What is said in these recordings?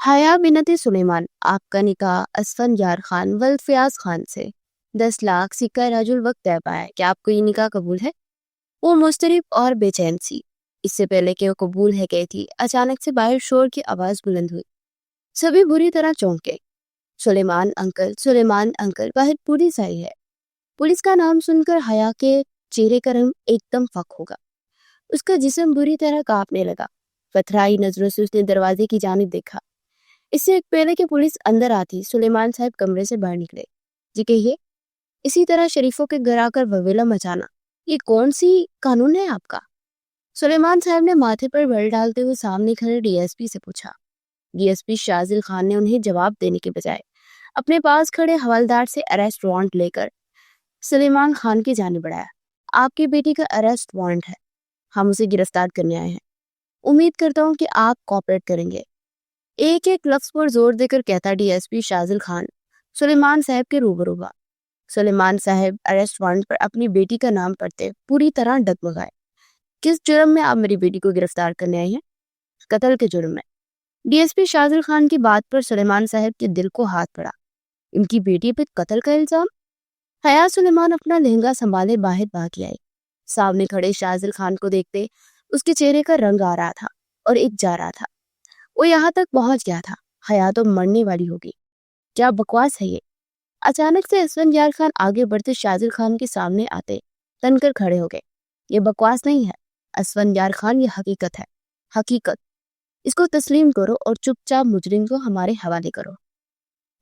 حیا بنت سلیمان، آپ کا نکاح اسفن یار خان ولد فیاض خان سے 10 لاکھ سکہ راج الوقت طے پایا ہے۔ کیا آپ کو یہ نکاح قبول ہے؟ وہ مضطرب اور بے چین سی، اس سے پہلے کہ وہ قبول ہے گئی تھی، اچانک سے باہر شور کی آواز بلند ہوئی۔ سبھی بری طرح چونک گئے۔ سلیمان انکل باہر پولیس آئی ہے۔ پولیس کا نام سن کر حیا کے چہرے کا رنگ ایک دم فک ہوگا۔ اس کا جسم بری طرح کانپنے لگا۔ پتھرائی نظروں سے اس نے دروازے کی جانب دیکھا۔ اس سے ایک پہلے کہ پولیس اندر آتی، سلیمان صاحب کمرے سے باہر نکلے۔ جی کہیے، اسی طرح شریفوں کے گھر آ کر وویلا مچانا، یہ کون سی قانون ہے آپ کا؟ سلیمان صاحب نے ماتھے پر بل ڈالتے ہوئے سامنے کھڑے ڈی ایس پی سے پوچھا۔ ڈی ایس پی شازل خان نے انہیں جواب دینے کے بجائے اپنے پاس کھڑے حوالدار سے اریسٹ وارنٹ لے کر سلیمان خان کی جانب بڑھایا۔ آپ کی بیٹی کا اریسٹ وارنٹ ہے، ہم اسے گرفتار کرنے آئے ہیں۔ امید کرتا ہوں کہ آپ کوآپریٹ کریں گے، ایک ایک لفظ پر زور دے کر کہتا ڈی ایس پی شازل خان سلیمان صاحب کے روبرو ہوا۔ سلیمان صاحب اریسٹ وارنٹ پر اپنی بیٹی کا نام پڑھتے پوری طرح ڈگمگائے۔ کس جرم میں آپ میری بیٹی کو گرفتار کرنے آئے ہیں؟ قتل کے جرم میں۔ ڈی ایس پی شازل خان کی بات پر سلیمان صاحب کے دل کو ہاتھ پڑا۔ ان کی بیٹی پہ قتل کا الزام؟ حیا سلیمان اپنا لہنگا سنبھالے باہر بھاگی آئی۔ سامنے کھڑے شازل خان کو دیکھتے اس کے چہرے کا رنگ آ رہا تھا اور ایک جا رہا تھا۔ وہ یہاں تک پہنچ گیا تھا، حیا تو مرنے والی ہوگی۔ کیا بکواس ہے یہ؟ اچانک سے اسفن یار خان آگے بڑھتے شازل خان کے سامنے آتے تن کر کھڑے ہو گئے۔ یہ بکواس نہیں ہے اسفن یار خان، یہ حقیقت ہے، حقیقت۔ اس کو تسلیم کرو اور چپ چاپ مجرم کو ہمارے حوالے کرو۔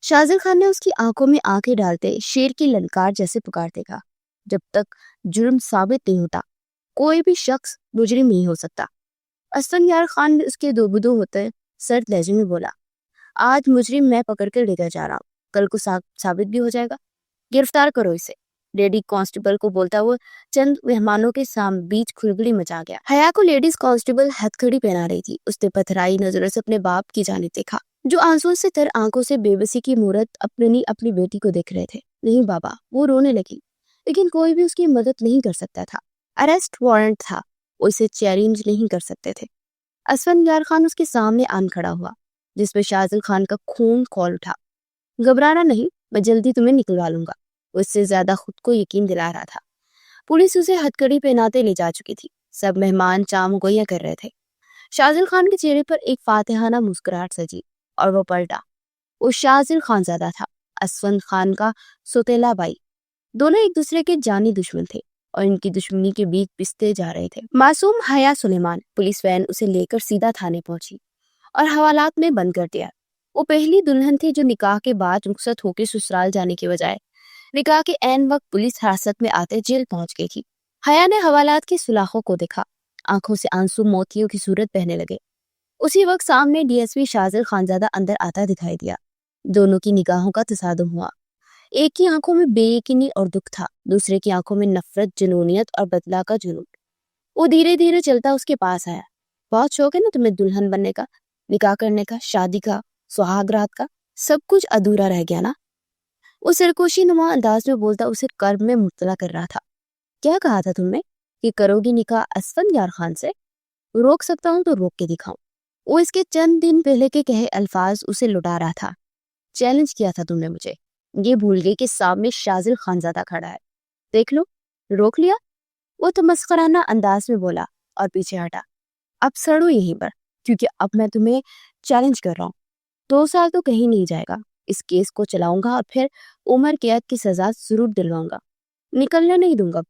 شازل خان نے اس کی آنکھوں میں آنکھیں ڈالتے شیر کی للکار جیسے پکارتے کہا، جب تک جرم ثابت نہیں ہوتا کوئی بھی شخص مجرم نہیں ہو سکتا۔ اسفن یار خان نے اس کے دوبدو ہوتے سرد لہجے میں بولا، آج مجرم میں پکڑ کر لے کر جا رہا ہوں، کل کو ثابت بھی ہو جائے گا، گرفتار کرو اسے۔ لیڈی کانسٹیبل کو بولتا ہوا چند مہمانوں کے بیچ کھلبلی مچا گیا۔ حیا کو لیڈیز کانسٹیبل ہتھ کڑی پہنا رہی تھی۔ اس نے پتھرائی نظروں سے اپنے باپ کی جانب دیکھا، جو آنسو سے تر آنکھوں سے بے بسی کی مورت اپنی بیٹی کو دیکھ رہے تھے۔ نہیں بابا، وہ رونے لگی، لیکن کوئی بھی اس کی مدد نہیں کر سکتا تھا۔ اریسٹ وارنٹ تھا، وہ اسے چیلنج نہیں کر سکتے تھے۔ اسفن یار خان اس کے سامنے آن کھڑا ہوا، جس پہ شازل خان کا خون کھول اٹھا۔ گھبرانا نہیں، میں جلدی تمہیں نکلوا لوں گا، وہ اس سے زیادہ خود کو یقین دلا رہا تھا۔ پولیس اسے ہتھکڑی پہناتے لے جا چکی تھی۔ سب مہمان چام گوئیاں کر رہے تھے۔ شازل خان کے چہرے پر ایک فاتحانہ مسکراہٹ سجی اور وہ پلٹا۔ وہ شازل خان زادہ تھا، اسفن خان کا سوتیلا بھائی۔ دونوں ایک دوسرے کے جانی دشمن تھے اور ان کی دشمنی کے بیچ پستے جا رہے تھے۔ معصوم حیا سلیمان، پولیس وین اسے لے کر سیدھا تھانے پہنچی اور حوالات میں بند کر دیا۔ وہ پہلی دلہن تھی جو نکاح کے بعد رخصت ہو کے سسرال جانے کے بجائے نکاح کے عین وقت پولیس حراست میں آتے جیل پہنچ گئی تھی۔ حیا نے حوالات کی سلاخوں کو دیکھا، آنکھوں سے آنسو موتیوں کی صورت بہنے لگے۔ اسی وقت سامنے ڈی ایس پی شازل خانزادہ اندر آتا دکھائی دیا۔ دونوں کی نگاہوں کا تصادم ہوا۔ ایک کی آنکھوں میں بے یقینی اور دکھ تھا، دوسرے کی آنکھوں میں نفرت، جنونیت اور بدلہ کا جنون۔ وہ دھیرے دھیرے چلتا اس کے پاس آیا۔ بہت شوق ہے نا تمہیں دلہن بننے کا، نکاح کرنے کا، شادی کا، سہاگ رات کا، سب کچھ ادھورا رہ گیا نا؟ وہ سرکوشی نما انداز میں بولتا اسے کرب میں مبتلا کر رہا تھا۔ کیا کہا تھا تم نے کہ کرو گی نکاح اسفن یار خان سے؟ روک سکتا ہوں تو روک کے دکھاؤں۔ وہ اس کے چند دن پہلے کے کہے الفاظ اسے لٹا رہا تھا۔ چیلنج کیا تھا تم نے مجھے، یہ بھول گئی کہ سامنے شازل خانزادہ کھڑا ہے، دیکھ لو، روک لیا؟ وہ تمسخرانہ انداز میں بولا اور پیچھے ہٹا۔ اب سڑو یہیں پر، کیونکہ اب میں تمہیں چیلنج کر رہا ہوں۔ 2 سال تو کہیں نہیں جائے گا، اس کیس کو چلاؤں گا اور پھر عمر قید کی سزا ضرور دلواؤں گا، نکلنے نہیں دوں گا۔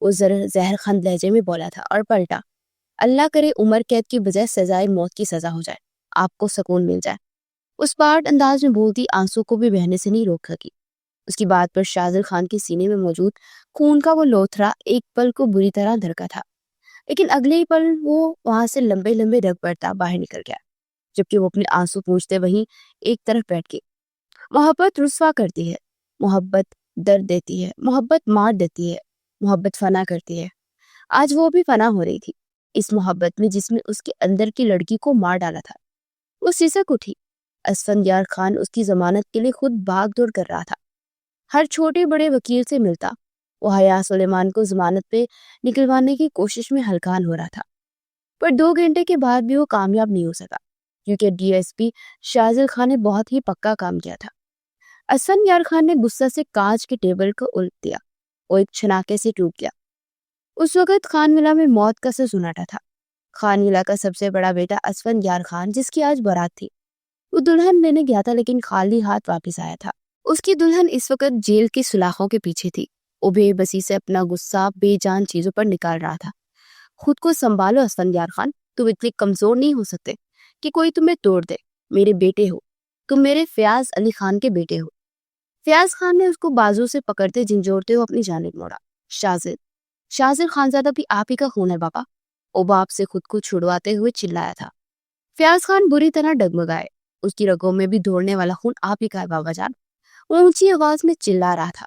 وہ زہر خند لہجے میں بولا تھا اور پلٹا، اللہ کرے عمر قید کی بجائے سزائے موت کی سزا ہو جائے، آپ کو سکون مل جائے۔ اس پاٹ انداز میں بولتی آنسو کو بھی بہنے سے نہیں روک سکی۔ اس کی بات پر شازل خان کے سینے میں موجود خون کا وہ لوتھڑا ایک پل کو بری طرح دھڑکا تھا، لیکن اگلے ہی پل وہ وہاں سے لمبے لمبے رگ پڑتا باہر نکل گیا، جبکہ وہ اپنے آنسو پوچھتے وہیں ایک طرف بیٹھ گئی۔ محبت رسوا کرتی ہے، محبت درد دیتی ہے، محبت مار دیتی ہے، محبت فنا کرتی ہے۔ آج وہ بھی فنا ہو رہی تھی اس محبت میں جس میں اس کے اندر کی لڑکی کو مار ڈالا تھا۔ وہ سسک اٹھی۔ اسفن یار خان اس کی ضمانت کے لیے خود بھاگ دوڑ کر رہا تھا، ہر چھوٹے بڑے وکیل سے ملتا۔ وہ حیا سلیمان کو ضمانت پہ نکلوانے کی کوشش میں ہلکان ہو رہا تھا، پر 2 گھنٹے کے بعد بھی وہ کامیاب نہیں ہو سکا۔ کیونکہ DSP شاذل خان نے بہت ہی پکا کام کیا تھا۔ اسفندیار خان نے غصہ سے کانچ کے ٹیبل کو الٹ دیا، وہ ایک چھناکے سے ٹوٹ گیا۔ اس وقت خان ولا میں موت کا سا سناٹا تھا۔ خان ولا کا سب سے بڑا بیٹا اسفندیار خان، جس کی آج بارات تھی، وہ دلہن لینے گیا تھا لیکن خالی ہاتھ واپس آیا تھا۔ اس کی دلہن اس وقت جیل کی سلاخوں کے پیچھے تھی۔ وہ بے بسی سے اپنا غصہ بے جان چیزوں پر نکال رہا تھا۔ خود کو سنبھالو اسفندیار خان، تم اتنے کمزور نہیں ہو سکتے کہ کوئی تمہیں توڑ دے۔ میرے بیٹے ہو تم، میرے فیاض علی خان کے بیٹے ہو۔ فیاض خان نے اس کو بازو سے پکڑتے جھنجھوڑتے ہوئے اپنی جانب موڑا۔ شاذل خانزادہ بھی آپ ہی کا خون ہے بابا، وہ باپ سے خود کو چھڑواتے ہوئے چلایا تھا۔ فیاض خان بری طرح ڈگمگائے۔ اس کی رگوں میں بھی دوڑنے والا خون آپ ہی کا ہے بابا جان، وہ اونچی آواز میں چلا رہا تھا۔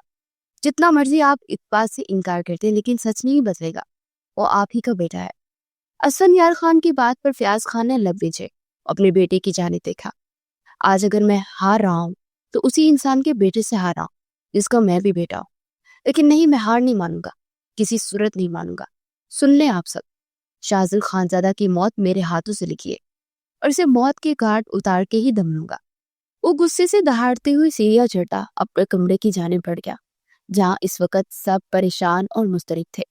جتنا مرضی آپ اس بات سے انکار کرتے لیکن سچ نہیں بدلے گا، وہ آپ ہی کا بیٹا ہے۔ اسفندیار خان کی بات پر فیاض خان نے لب بھیجے، اپنے بیٹے کی جانب دیکھا۔ آج اگر میں ہار رہا ہوں تو اسی انسان کے بیٹے سے ہار رہا ہوں جس کا میں بھی بیٹا ہوں، لیکن نہیں، میں ہار نہیں مانوں گا، کسی صورت نہیں مانوں گا۔ سن لیں آپ سب، شاذل خانزادہ کی موت میرے ہاتھوں سے لکھی ہے اور اسے موت کے گھاٹ اتار کے ہی دم لوں گا۔ وہ غصے سے دہاڑتے ہوئے سیڑھیاں چڑھتا اپنے کمرے کی جانب بڑھ گیا، جہاں اس وقت سب پریشان اور مضطرب تھے۔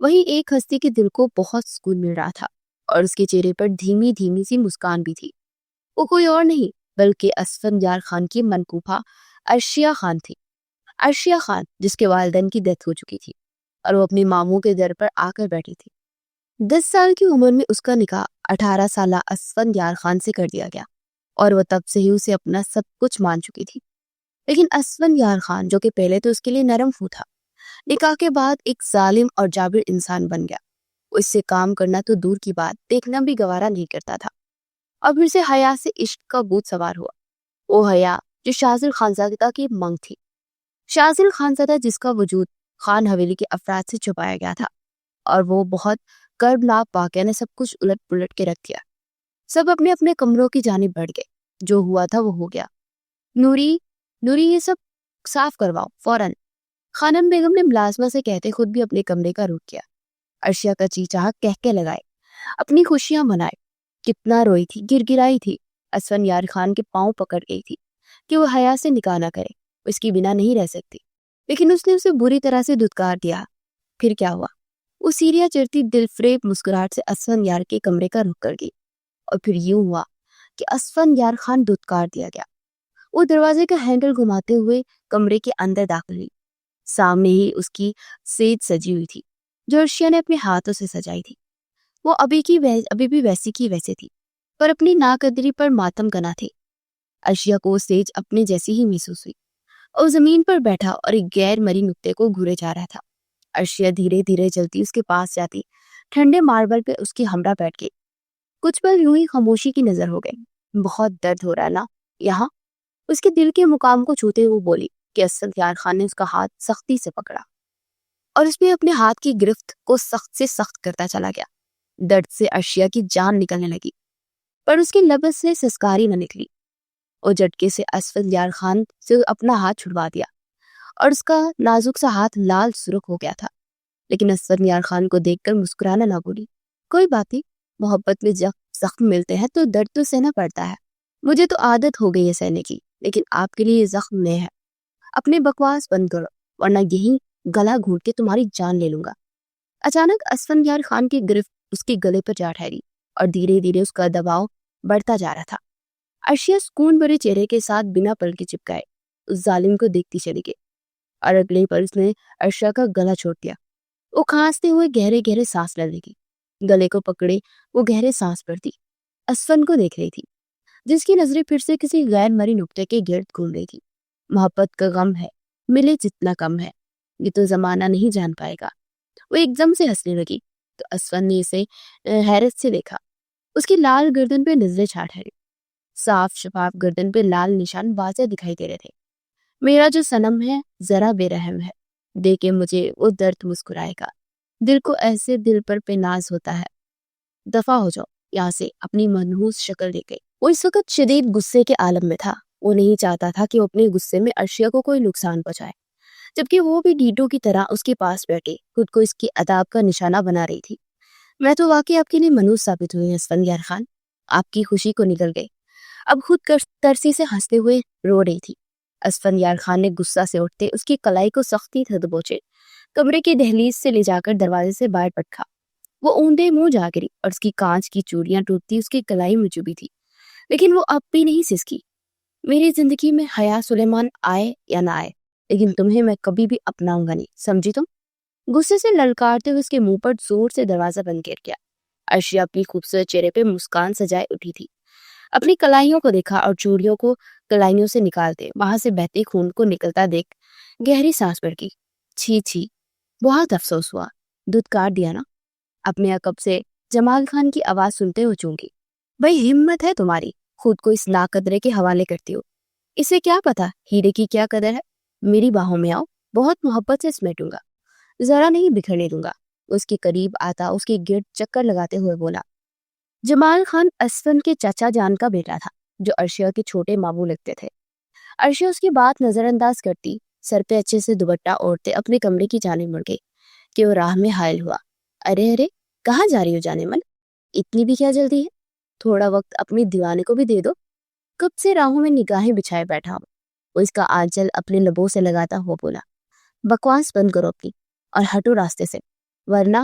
وہیں ایک ہستی کے دل کو بہت سکون مل رہا تھا اور اس کے چہرے پر دھیمی دھیمی سی مسکان بھی تھی۔ وہ کوئی اور نہیں بلکہ اسفندیار خان کی منکوبہ عرشیہ خان تھی۔ عرشیہ خان جس کے والدین کی ڈیتھ ہو چکی تھی اور وہ اپنی ماموں کے در پر آ کر بیٹھی تھی۔ 10 سال کی عمر میں اس کا نکاح 18 سالہ اسفندیار خان سے کر دیا گیا اور وہ تب سے ہی اسے اپنا سب کچھ مان چکی تھی۔ لیکن اسفندیار خان، جو کہ پہلے تو اس کے لیے نرم خو تھا، نکاح کے بعد ایک ظالم اور جابر انسان بن گیا۔ وہ اس سے کام کرنا تو دور کی بات، دیکھنا بھی گوارا نہیں کرتا تھا۔ اور پھر سے حیا سے عشق کا بھوت سوار ہوا، وہ حیا جو شاذل خانزادہ کی مانگ تھی۔ شاذل خانزادہ جس کا وجود خان حویلی کے افراد سے چھپایا گیا تھا، اور وہ بہت کربناک واقعہ نے سب کچھ الٹ پلٹ کے رکھ دیا۔ سب اپنے اپنے کمروں کی جانب بڑھ گئے۔ جو ہوا تھا وہ ہو گیا۔ نوری یہ سب صاف کرواؤ فوراً، خانم بیگم نے ملازمہ سے کہتے خود بھی اپنے کمرے کا رخ کیا۔ عرشیہ کا چیچا کہہ لگائے، اپنی خوشیاں منائے۔ کتنا روئی تھی، گر گرائی تھی، اسفندیار خان کے پاؤں پکڑ گئی تھی کہ وہ حیا سے نکاح نہ کرے، اس کی بنا نہیں رہ سکتی، لیکن اس نے اسے بری طرح سے دھتکار دیا۔ پھر کیا ہوا؟ وہ سیڑھیاں چڑھتی دل فریب مسکراہٹ سے اسفندیار کے کمرے کا رخ کر گئی، اور پھر یوں ہوا کہ اسفندیار خان دھتکار دیا گیا۔ وہ دروازے کا ہینڈل گھماتے ہوئے کمرے کے اندر داخل ہوئی۔ سامنے ہی اس کی سیج سجی ہوئی تھی جو عرشیہ نے اپنے ہاتھوں سے سجائی تھی۔ وہ ابھی بھی ویسی کی ویسے تھی، پر اپنی ناقدری پر ماتم کنا تھی۔ عرشیہ کو سیج اپنے جیسی ہی محسوس ہوئی، اور زمین پر بیٹھا اور ایک غیر مری نقطے کو گھورے جا رہا تھا۔ عرشیہ دھیرے دھیرے چلتی اس کے پاس جاتی، ٹھنڈے ماربل پہ اس کی ہمراہ بیٹھ گئی۔ کچھ پل یوں ہی خاموشی کی نظر ہو گئی۔ بہت درد ہو رہا ہے نا یہاں؟ اس کے دل کے مقام کو چھوتے ہوئے بولی کہ اسفندیار خان نے اس کا ہاتھ سختی سے پکڑا اور اس میں اپنے ہاتھ کی گرفت کو سخت سے سخت کرتا چلا گیا۔ درد سے عرشیہ کی جان نکلنے لگی، پر اس کے لب سے سسکاری نہ نکلی۔ وہ جھٹکے سے اسفندیار خان سے اپنا ہاتھ چھڑوا دیا اور اس کا نازک سا ہاتھ لال سرخ ہو گیا تھا۔ لیکن اسفندیار خان کو دیکھ کر مسکرانا نہ بولی۔ کوئی بات نہیں، محبت میں جب زخم ملتے ہیں تو درد تو سہنا پڑتا ہے۔ مجھے تو عادت ہو گئی ہے سہنے کی، لیکن آپ کے لیے یہ زخم نئے ہے۔ اپنے بکواس بند کرو ورنہ یہی گلا گھونٹ کے تمہاری جان لے لوں گا۔ اچانک اسفندیار خان کی گرفت اس کے گلے پر جا ٹھہری اور دھیرے دھیرے اس کا دباؤ بڑھتا جا رہا تھا۔ عرشیہ سکون بھرے چہرے کے ساتھ بنا پل کے چپکائے اس ظالم کو دیکھتی چلی گئی، اور اگلے پل اس نے عرشیہ کا گلا چھوڑ دیا۔ وہ کھانستے ہوئے گہرے گہرے سانس لینے لگی۔ گلے کو پکڑے وہ گہرے سانس بھرتی اسفند کو دیکھ رہی تھی، جس کی نظریں پھر سے کسی غیر مری نقطے کے گرد گھوم رہی تھی۔ محبت کا غم ہے، ملے جتنا کم ہے، یہ تو زمانہ نہیں جان پائے گا۔ وہ ایک دم سے ہنسنے لگی تو اسفند نے اسے حیرت سے دیکھا۔ اس کی لال گردن پہ نظریں چھا ٹھہری، صاف شفاف گردن پہ لال نشان واضح دکھائی دے رہے تھے۔ میرا جو صنم ہے ذرا بے رحم ہے، دیکھے مجھے وہ درد مسکرائے گا، دل کو ایسے دل پر پہ ناز ہوتا ہے۔ دفع ہو جاؤ یہاں سے، اپنی منحوس شکل دے گئی۔ وہ اس وقت شدید غصے کے عالم میں تھا۔ وہ نہیں چاہتا تھا کہ وہ اپنے غصے میں عرشیہ کو کوئی نقصان پہنچائے، جبکہ وہ بھی ڈیٹو کی طرح اس کے پاس بیٹھے خود کو اس کی عذاب کا نشانہ بنا رہی تھی۔ میں تو واقعی آپ کے لیے منحوس ثابت ہوئی اسفندیار خان، آپ کی خوشی کو نگل گئے۔ اب خود ترسی سے ہنستے ہوئے رو رہی تھی۔ اسفندیار خان نے غصہ سے اٹھتے اس کی کلائی کو سختی سے دبوچے، کمرے کی دہلیز سے لے جا کر دروازے سے باہر پٹکا۔ وہ اونڈے منہ جا گری اور اس کی کانچ کی چوڑیاں ٹوٹتی اس کی کلائی میں چبھی تھی، لیکن وہ اب بھی نہیں سسکی۔ میری زندگی میں حیا سلیمان آئے یا نہ آئے، لیکن تمہیں میں کبھی بھی اپناؤں گا نہیں، سمجھی تم؟ غصے سے للکارتے ہوئے اس کے منہ پر زور سے دروازہ بند کر گیا۔ ارشیا اپنی خوبصورت چہرے پہ مسکان سجائے اٹھی تھی، اپنی کلائیوں کو دیکھا اور چوڑیوں کو کلائیوں سے نکالتے وہاں سے بہتے خون کو نکلتا دیکھ گہری سانس بھر گئی۔ چھی چھی، بہت افسوس ہوا، دودھ کاٹ دیا نا۔ اپنے عقب سے جمال خان کی آواز سنتے ہو چونکی، بھئی ہمت ہے تمہاری، خود کو اس ناقدرے کے حوالے کرتی ہو۔ اسے کیا پتا ہیرے کی کیا قدر ہے؟ میری باہوں میں آؤ، بہت محبت سے سمیٹوں گا، ذرا نہیں بکھرنے دوں گا۔ اس کے قریب آتا اس کے گرد چکر لگاتے ہوئے بولا۔ جمال خان اسفند کے چچا جان کا بیٹا تھا، جو ارشیا کے چھوٹے ماموں لگتے تھے۔ ارشیا اس کی بات نظر انداز کرتی، سر پہ اچھے سے دوپٹہ اوڑھتے اپنے کمرے کی جانب مڑ گئی کہ وہ راہ میں حائل ہوا۔ ارے ارے، کہاں جا رہی ہو جانے من؟ اتنی بھی کیا جلدی ہے؟ تھوڑا وقت اپنے دیوانے کو بھی دے دو، کب سے راہوں میں نگاہیں بچھائے بیٹھا ہوں۔ وہ اس کا آنچل اپنے لبوں سے لگاتا ہوا بولا، بکواس بند کرو اپنی اور ہٹو راستے سے، ورنہ…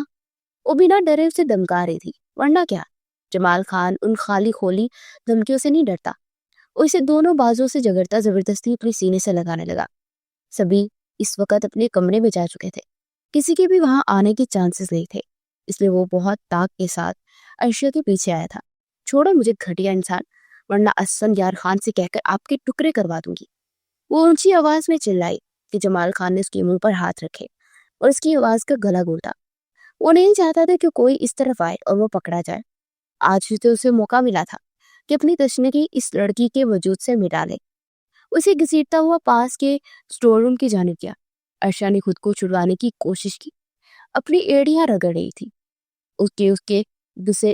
وہ بنا ڈرے اسے دمکا رہی تھی۔ ورنہ کیا؟ جمال خان ان خالی خولی دھمکیوں سے نہیں ڈرتا، وہ اسے دونوں بازوں سے جگڑتا زبردستی اپنے سینے سے لگانے لگا۔ سبھی اس وقت اپنے کمرے میں جا چکے تھے، کسی کے بھی وہاں آنے کے چانسز نہیں تھے، اس لیے وہ بہت طاقت کے ساتھ ارشیا کے پیچھے آیا تھا۔ چھوڑو مجھے گھٹیا انسان، ورنہ اسفندیار خان سے کہہ کر آپ کے ٹکڑے کروا دوں گی۔ وہ اونچی آواز میں چلائی کہ جمال خان نے اس کے منہ پر ہاتھ رکھے اور اس کی آواز کا گلا گھونٹا۔ وہ نہیں چاہتا تھا کہ کوئی اس طرف آئے اور وہ پکڑا جائے۔ آج ہی تو اسے موقع ملا تھا کہ اپنی تشنگی اس لڑکی کے وجود سے مٹا لے۔ اسے گھسیٹتا ہوا پاس کے سٹور روم کی جانب گیا۔ ارشیا نے خود کو چھڑوانے کی کوشش کی، اپنی ایڑیاں رگڑ رہی تھی،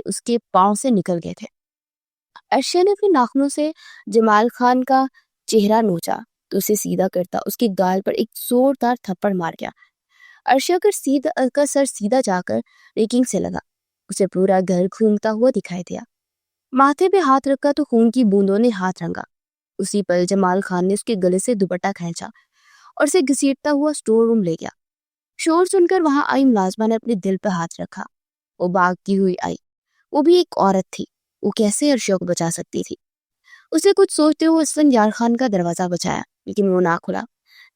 اس کے پاؤں سے نکل گئے تھے۔ ارشیا نے اپنے ناخنوں سے جمال خان کا چہرہ نوچا تو اسے سیدھا کرتا اس کے گال پر ایک زوردار تھپڑ مار گیا۔ ارشیا کا سر سیدھا جا کر ریکنگ سے لگا، اسے پورا گھر گھومتا ہوا دکھائی دیا۔ ماتھے پہ ہاتھ رکھا تو خون کی بوندوں نے ہاتھ رنگا۔ اسی پل جمال خان نے اس کے گلے سے دوپٹہ کھینچا اور اسے گھسیٹتا ہوا سٹور روم لے گیا۔ شور سن کر وہاں آئی ملازمہ نے اپنے دل پہ ہاتھ رکھا۔ وہ بھاگتی ہوئی آئی، وہ بھی ایک عورت تھی، وہ کیسے ارشیا کو بچا سکتی تھی؟ اسے کچھ سوچتے ہوئے اسفندیار خان کا دروازہ بچایا، لیکن وہ نہ کھلا۔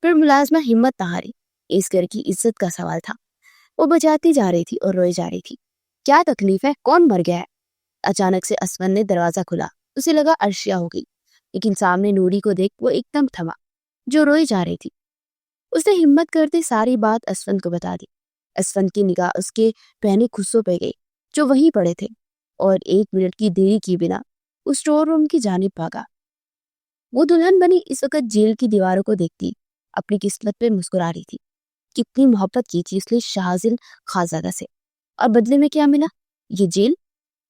پھر ملازمہ ہمت نہ ہاری، اس گھر کی عزت کا سوال تھا۔ وہ بجاتی جا رہی تھی اور روئے جا رہی تھی۔ کیا تکلیف ہے؟ کون مر گیا ہے؟ اچانک سے اسفند نے دروازہ کھلا، اسے لگا ارشیا ہو گئی، لیکن سامنے نوری کو دیکھ وہ ایک دم تھما، جو روئی جا رہی تھی۔ اس نے ہمت کرتے ساری بات اسفند کو بتا دی۔ اسفند کی نگاہ اس کے پہنے خصوں پہ گئی جو وہیں پڑے تھے، اور 1 منٹ کی دیری کی بنا اس سٹور روم کی جانب بھاگا۔ وہ دلہن بنی اس وقت جیل کی دیواروں کو دیکھتی اپنی قسمت پہ مسکرا رہی تھی۔ کتنی محبت کی تھی اس نے شاہزل خانزادہ سے، اور بدلے میں کیا ملا؟ یہ جیل۔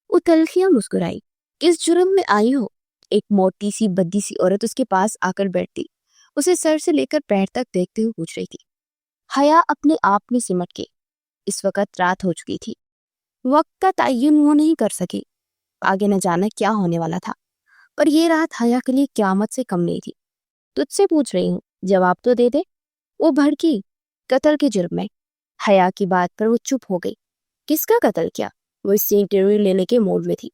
وہ تلخیاں مسکرائی۔ کس جرم میں آئی ہو؟ ایک موٹی سی بدی سی عورت اس کے پاس آ کر بیٹھتی، اسے سر سے لے کر پیر تک دیکھتے ہوئے پوچھ رہی تھی۔ حیا اپنے آپ میں سمٹ کے، اس وقت رات ہو چکی تھی، وقت کا تعین وہ نہیں کر سکی، آگے نہ جانا کیا ہونے والا تھا، پر یہ رات حیا کے لیے قیامت سے کم نہیں تھی۔ تجھ سے پوچھ رہی ہوں، جواب تو دے دے۔ وہ بھڑکی، قتل کے جرم میں۔ حیا کی بات پر وہ چپ ہو گئی۔ کس کا قتل کیا؟ وہ اس سے انٹرویو لینے کے موڈ میں تھی،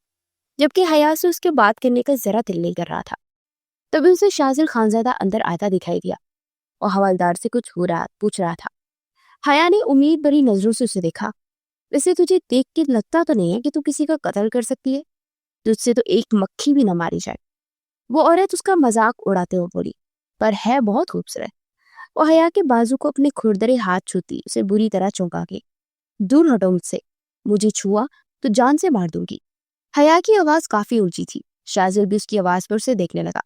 جبکہ حیا سے اس کے بات کرنے کا ذرا دل نہیں کر رہا تھا۔ تبھی اسے شاہزل خانزادہ اندر آتا دکھائی دیا اور حوالدار سے کچھ پوچھ رہا تھا۔ حیا نے امید بھری نظروں سے اسے دیکھا۔ ویسے تجھے دیکھ کے لگتا تو نہیں ہے کہ تو کسی کا قتل کر سکتی ہے؟ تجھ سے تو ایک مکھی بھی نہ ماری جائے۔ وہ عورت اس کا مذاق اڑاتے ہوئے بولی، پر ہے بہت خوبصورت۔ وہ حیا کے بازو کو اپنے کھردرے ہاتھ چھوتی اسے بری طرح چونکا کے، دور ہٹو مجھ سے، مجھے چھوا تو جان سے مار دوں گی۔ حیا کی آواز کافی اونچی تھی، شاہزل بھی اس کی آواز پر اسے دیکھنے لگا۔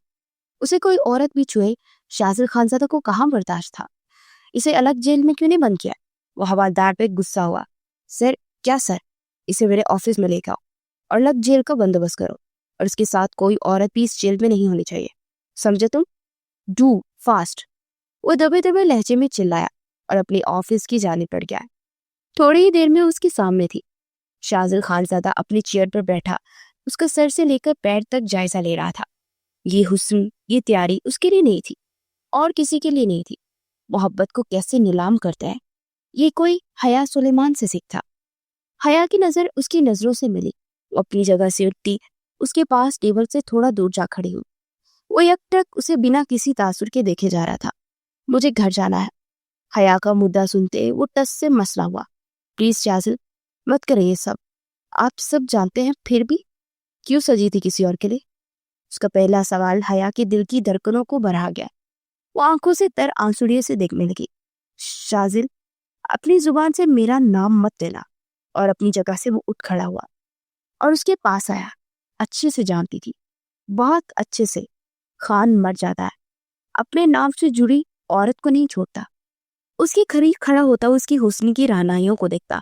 اسے کوئی عورت بھی چھوئے شاہزل خانزادہ کو کہاں برداشت تھا؟ اسے الگ جیل میں کیوں نہیں بند کیا؟ وہ حوالدار پہ غصہ ہوا۔ سر؟ کیا سر؟ اسے میرے آفس میں لے کے آؤ اور الگ جیل کا بندوبست کرو، اور اس کے ساتھ کوئی عورت بھی اس جیل میں نہیں ہونی چاہیے، سمجھے تم؟ Do fast. وہ دبے دبے لہجے میں چلایا اور اپنی آفس کی جانب بڑھ گیا۔ تھوڑی ہی دیر میں اس کے سامنے تھی۔ شاہزل خانزادہ اپنی چیئر پر بیٹھا اس کا سر سے لے کر پیر تک جائزہ لے رہا تھا۔ یہ حسن، یہ تیاری اس کے لیے نہیں تھی اور کسی کے لیے نہیں تھی۔ محبت کو کیسے نیلام کرتا ہے، یہ کوئی حیا سلیمان سے سیکھتا۔ حیا کی نظر اس کی نظروں سے ملی، وہ اپنی جگہ سے اٹھتی، اس کے پاس ٹیبل سے تھوڑا دور جا کھڑی ہوئی۔ وہ یک ٹک اسے بنا کسی تاثر کے دیکھے جا رہا تھا۔ مجھے گھر جانا ہے۔ حیا کا مدعا سنتے وہ ٹس سے مسئلہ ہوا۔ پلیز شازل، مت کرے یہ سب، آپ سب جانتے ہیں، پھر بھی کیوں سجی تھی کسی اور کے لیے؟ اس کا پہلا سوال حیا کے دل کی دھڑکنوں کو بڑھا گیا۔ وہ آنکھوں سے تر آنسوڑیے سے دیکھنے لگی۔ شازل، اپنی زبان سے میرا نام مت لینا۔ اور اپنی جگہ سے وہ اٹھ کھڑا ہوا اور اس کے پاس آیا۔ اچھے سے جانتی تھی، بہت اچھے سے، خان مر جاتا ہے، اپنے نام سے جڑی عورت کو نہیں چھوڑتا۔ اس کے قریب کھڑا ہوتا اس کی حسن کی رہنائیوں کو دیکھتا،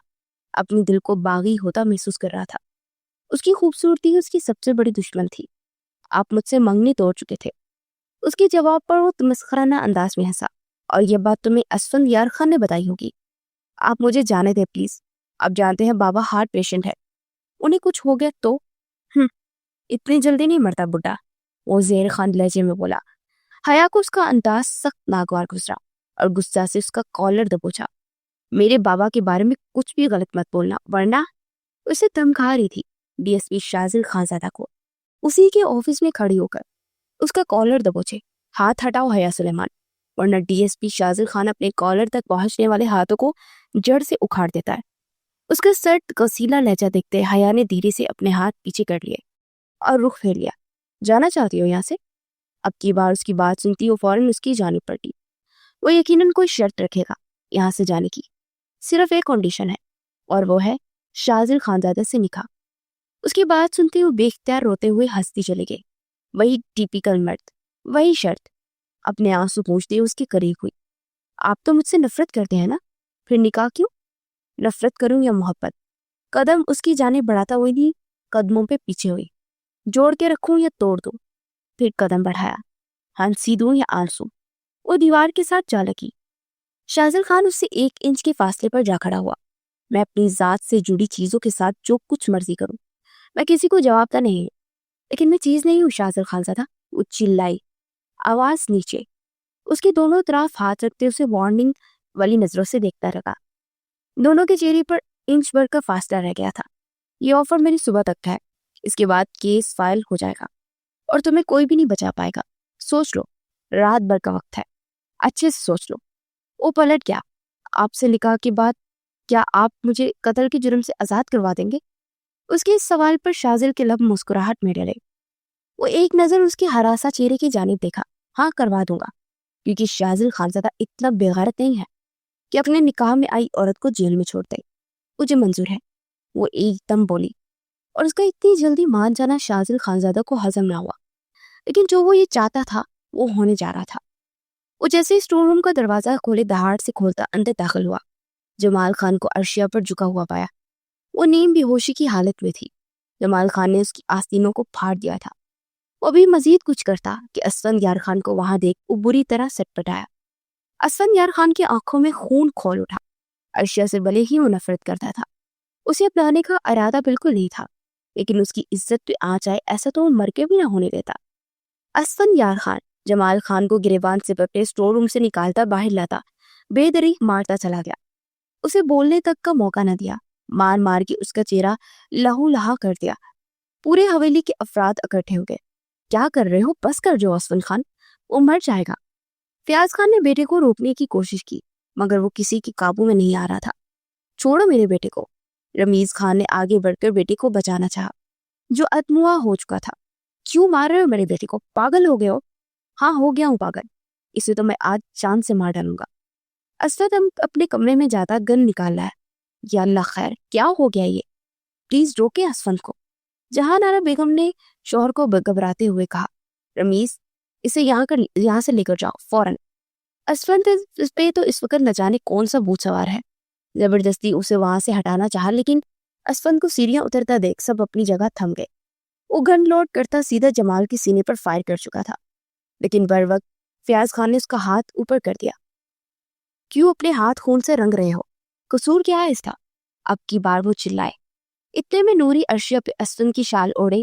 اپنی دل کو باغی ہوتا محسوس کر رہا تھا۔ اس کی خوبصورتی اس کی سب سے بڑی دشمن تھی۔ آپ مجھ سے منگنی توڑ چکے تھے۔ اس کے جواب پر وہ مسخرانہ انداز میں ہنسا۔ اور یہ بات تمہیں اسفند یار خان نے بتائی ہوگی۔ آپ مجھے جانے دیں پلیز، آپ جانتے ہیں بابا ہارٹ پیشنٹ ہے، انہیں کچھ ہو گیا تو اتنی جلدی نہیں مرتا بڈھا، وہ زہر خان لہجے میں بولا۔ حیا کو اس کا انداز سخت ناگوار گزرا اور غصہ سے اس کا کالر دبوچا۔ میرے بابا کے بارے میں کچھ بھی غلط مت بولنا ورنہ۔ اسے دھمکا رہی تھی ڈی ایس پی شازل خانزادہ کو، اسی کے آفس میں کھڑی ہو کر۔ اس کا کالر دبوچے، ہاتھ ہٹاؤ حیا سلیمان، ورنہ ڈی ایس پی شازل خان اپنے کالر تک پہنچنے والے ہاتھوں کو جڑ سے اکھاڑ دیتا ہے۔ اس کا سرد کسیلا لہجہ دیکھتے حیا نے دھیرے سے اپنے ہاتھ پیچھے کر لیے اور رخ پھیر لیا۔ جانا چاہتی ہو یہاں سے؟ اب کی بار اس کی بات سنتی وہ فوراً اس کی جانب پلٹی۔ وہ یقیناً کوئی شرط رکھے گا یہاں سے جانے کی، صرف ایک کنڈیشن ہے، اور وہ ہے شازل خانزادہ سے نکاح۔ اس کی بات سنتے وہ بے اختیار روتے ہوئے ہنستی چلے گئے۔ وہی ٹیپیکل مرد، وہی شرط۔ اپنے آنسو پوچھتے اس کے قریب ہوئی۔ آپ تو مجھ سے نفرت کرتے ہیں نا، پھر نکاح کیوں؟ نفرت کروں یا محبت؟ قدم اس کی جانب بڑھاتا ہوئی نہیں، قدموں پہ پیچھے ہوئی۔ جوڑ کے رکھوں یا توڑ دوں؟ پھر قدم بڑھایا۔ ہنسی دوں یا آنسو؟ وہ دیوار کے ساتھ جا لگی۔ شازل خان اس سے 1 انچ کے فاصلے پر جا کھڑا ہوا۔ میں اپنی ذات سے جڑی چیزوں کے ساتھ جو کچھ مرضی کروں، میں کسی کو جوابتا نہیں ہوں، لیکن میں چیز نہیں ہوں شازل خانزادہ، وہ چلائی، آواز نیچے۔ اس کے دونوں طرف ہاتھ رکھتے اسے وارننگ والی نظروں سے دیکھتا رہا۔ دونوں کے چہرے پر انچ بھر کا فاصلہ رہ گیا تھا۔ یہ آفر میری صبح تک کا ہے، اس کے بعد کیس فائل ہو جائے گا اور تمہیں کوئی بھی نہیں بچا پائے گا۔ سوچ لو، رات بھر کا وقت ہے، اچھے سے سوچ لو۔ وہ پلٹ گیا۔ آپ سے نکاح کے بعد کیا آپ مجھے قتل کے جرم سے آزاد کروا دیں گے؟ اس کے اس سوال پر شازل کے لب مسکراہٹ میں ڈلے۔ وہ ایک نظر اس کے ہراساں چہرے کی جانب دیکھا۔ ہاں، کروا دوں گا، کیونکہ شازل خانزادہ اتنا بے غیرت نہیں ہے کہ اپنے نکاح میں آئی عورت کو جیل میں چھوڑ دے۔ مجھے منظور ہے، وہ ایک دم بولی، اور اس کا اتنی جلدی مان جانا شازل خانزادہ کو ہضم نہ ہوا، لیکن جو وہ یہ چاہتا تھا وہ ہونے جا رہا تھا۔ وہ جیسے اسٹور روم کا دروازہ کھولے دہاڑ سے کھولتا اندر داخل ہوا۔ جمال خان کو عرشیہ پر جھکا ہوا پایا۔ وہ نیم بے ہوشی کی حالت میں تھی۔ جمال خان نے اس کی آستینوں کو پھاڑ دیا تھا۔ وہ بھی مزید کچھ کرتا کہ اسفند یار خان کو وہاں دیکھ وہ بری طرح سٹ پٹایا۔ اسفند یار خان کی آنکھوں میں خون کھول اٹھا۔ عرشیہ سے بھلے ہی وہ نفرت کرتا تھا، اسے اپنانے کا ارادہ بالکل نہیں تھا، لیکن اس کی عزت پہ آنچ آئے ایسا تو وہ مر کے بھی نہ ہونے دیتا۔ اسفند یار خان جمال خان کو گریبان سے پکڑے اسٹور روم سے نکالتا باہر لاتا بے دری مارتا چلا گیا۔ اسے بولنے تک کا موقع نہ دیا، مار مار کے اس کا چہرہ لہو لہا کر دیا۔ پورے حویلی کے افراد اکٹھے ہو گئے۔ کیا کر رہے ہو؟ بس کر جو اسفند خان، وہ مر جائے گا۔ فیاض خان نے بیٹے کو روکنے کی کوشش کی مگر وہ کسی کے قابو میں نہیں آ رہا تھا۔ چھوڑو میرے بیٹے کو۔ رمیز خان نے آگے بڑھ کر بیٹے کو بچانا چاہا جو اتموا ہو چکا تھا۔ کیوں مار رہے ہو میرے بیٹے کو؟ پاگل ہو گئے ہو؟ ہاں، ہو گیا ہوں پاگل، اسے تو میں آج چاند سے مار ڈالوں گا۔ اسد اپنے کمرے میں جاتا گن نکال رہا ہے۔ یا اللہ خیر، کیا ہو گیا یہ؟ پلیز روکے اسفند کو۔ جہاں نارا بیگم نے شوہر کو گھبراتے ہوئے کہا، رمیز اسے یہاں سے لے کر جاؤ فوراً۔ اسفند پہ تو اس وقت نہ جانے کون سا بھوت سوار ہے۔ زبردستی اسے وہاں سے ہٹانا چاہا، لیکن اسفند کو سیڑھیاں اترتا دیکھ سب اپنی جگہ تھم گئے۔ وہ گن لوڈ کرتا سیدھا جمال کے سینے پر فائر کر چکا تھا، لیکن بر وقت فیاض خان نے اس کا ہاتھ اوپر کر دیا۔ کیوں اپنے ہاتھ خون سے رنگ رہے ہو؟ قصور کیا ہے اس کا؟ اب کی بار وہ چلائے۔ اتنے میں نوری عرشیہ پہ اسفند کی شال اوڑے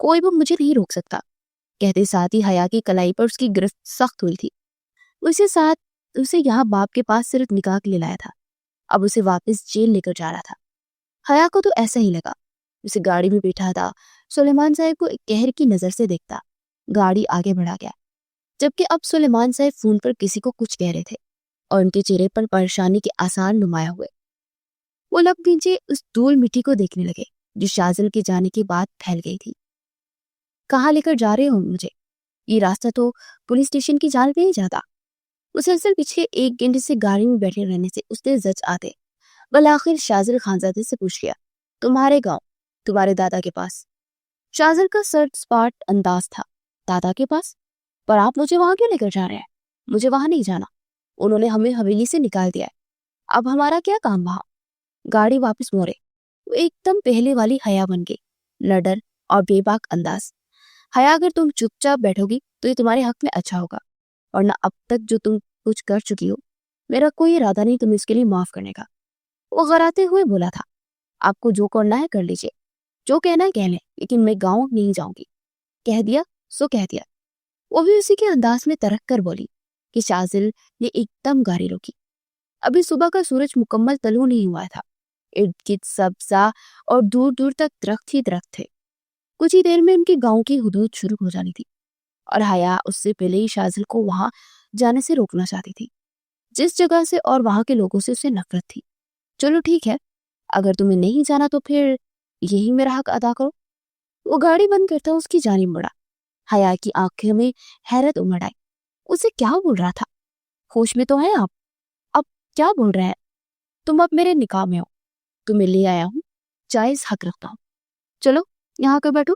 کوئی بھی مجھے نہیں روک سکتا، کہتے ساتھ ہی حیا کی کلائی پر اس کی گرفت سخت ہوئی تھی۔ اسے یہاں باپ کے پاس صرف نکاح کے لیے لایا تھا، اب اسے واپس جیل لے کر جا رہا تھا۔ حیا کو تو ایسا ہی لگا، اسے گاڑی میں بیٹھا تھا، سلیمان صاحب کو ایک قہر کی نظر سے دیکھتا۔ گاڑی آگے بڑھا گیا، جبکہ اب سلیمان صاحب فون پر کسی کو کچھ کہہ رہے تھے اور ان کے چہرے پر پریشانی کے آثار نمایاں ہوئے۔ وہ لب نیچے اس دھول مٹی کو دیکھنے لگے جو شاذل کے جانے کے بعد پھیل گئی تھی۔ کہاں لے کر جا رہے ہو مجھے؟ یہ راستہ تو پولیس اسٹیشن کی جانب نہیں جاتا۔ مسلسل پچھلے 1 گھنٹے سے گاڑی میں بیٹھے رہنے سے اس نے زچ آتے بالآخر شاذل خانزادے سے پوچھ لیا، تمہارے گاؤں، تمہارے دادا کے پاس؟ شاذل کا سرٹ سپاٹ انداز تھا، دادا کے پاس؟ پر آپ مجھے وہاں کیوں لے کر جا رہے ہیں؟ مجھے وہاں نہیں جانا، انہوں نے ہمیں حویلی سے نکال دیا ہے، اب ہمارا کیا کام وہاں؟ گاڑی واپس موڑے۔ وہ ایک دم پہلے والی حیا بن گئی، لڈر اور بے باک انداز۔ حیا، اگر تم چپ چاپ بیٹھو گی تو یہ تمہارے حق میں اچھا ہوگا، اور نہ اب تک جو تم کچھ کر چکی ہو میرا کوئی ارادہ نہیں تمہیں اس کے لیے معاف کرنے کا۔ وہ غراتے ہوئے بولا تھا، آپ کو جو کرنا ہے کر لیجئے، جو کہنا ہے کہہ لیں، لیکن میں گاؤں نہیں جاؤں گی۔ کہہ دیا سو کہہ دیا۔ وہ بھی اسی کے انداز میں ترک کر بولی کہ شاذل نے ایک دم گاڑی روکی۔ ابھی صبح کا سورج مکمل طلوع نہیں ہوا تھا، ارد گرد سبزہ اور دور دور تک درخت ہی درخت تھے۔ کچھ ہی دیر میں ان کے گاؤں کی حدود شروع ہو جانی تھی، اور حیا اس سے پہلے ہی شاذل کو وہاں جانے سے روکنا چاہتی تھی، جس جگہ سے اور وہاں کے لوگوں سے اسے نفرت تھی۔ چلو ٹھیک ہے، اگر تمہیں نہیں جانا تو پھر یہی میرا حق ادا کرو۔ وہ گاڑی بند کرتا اس کی جانب مڑا۔ حیا کی آنکھوں میں حیرت امڑ آئی، اسے کیا بول رہا تھا؟ ہوش میں تو ہیں آپ؟ اب کیا بول رہے ہیں؟ تم اب میرے نکاح میں ہو، تمہیں لے آیا ہوں، جائز حق رکھتا ہوں، چلو یہاں کر بیٹھو۔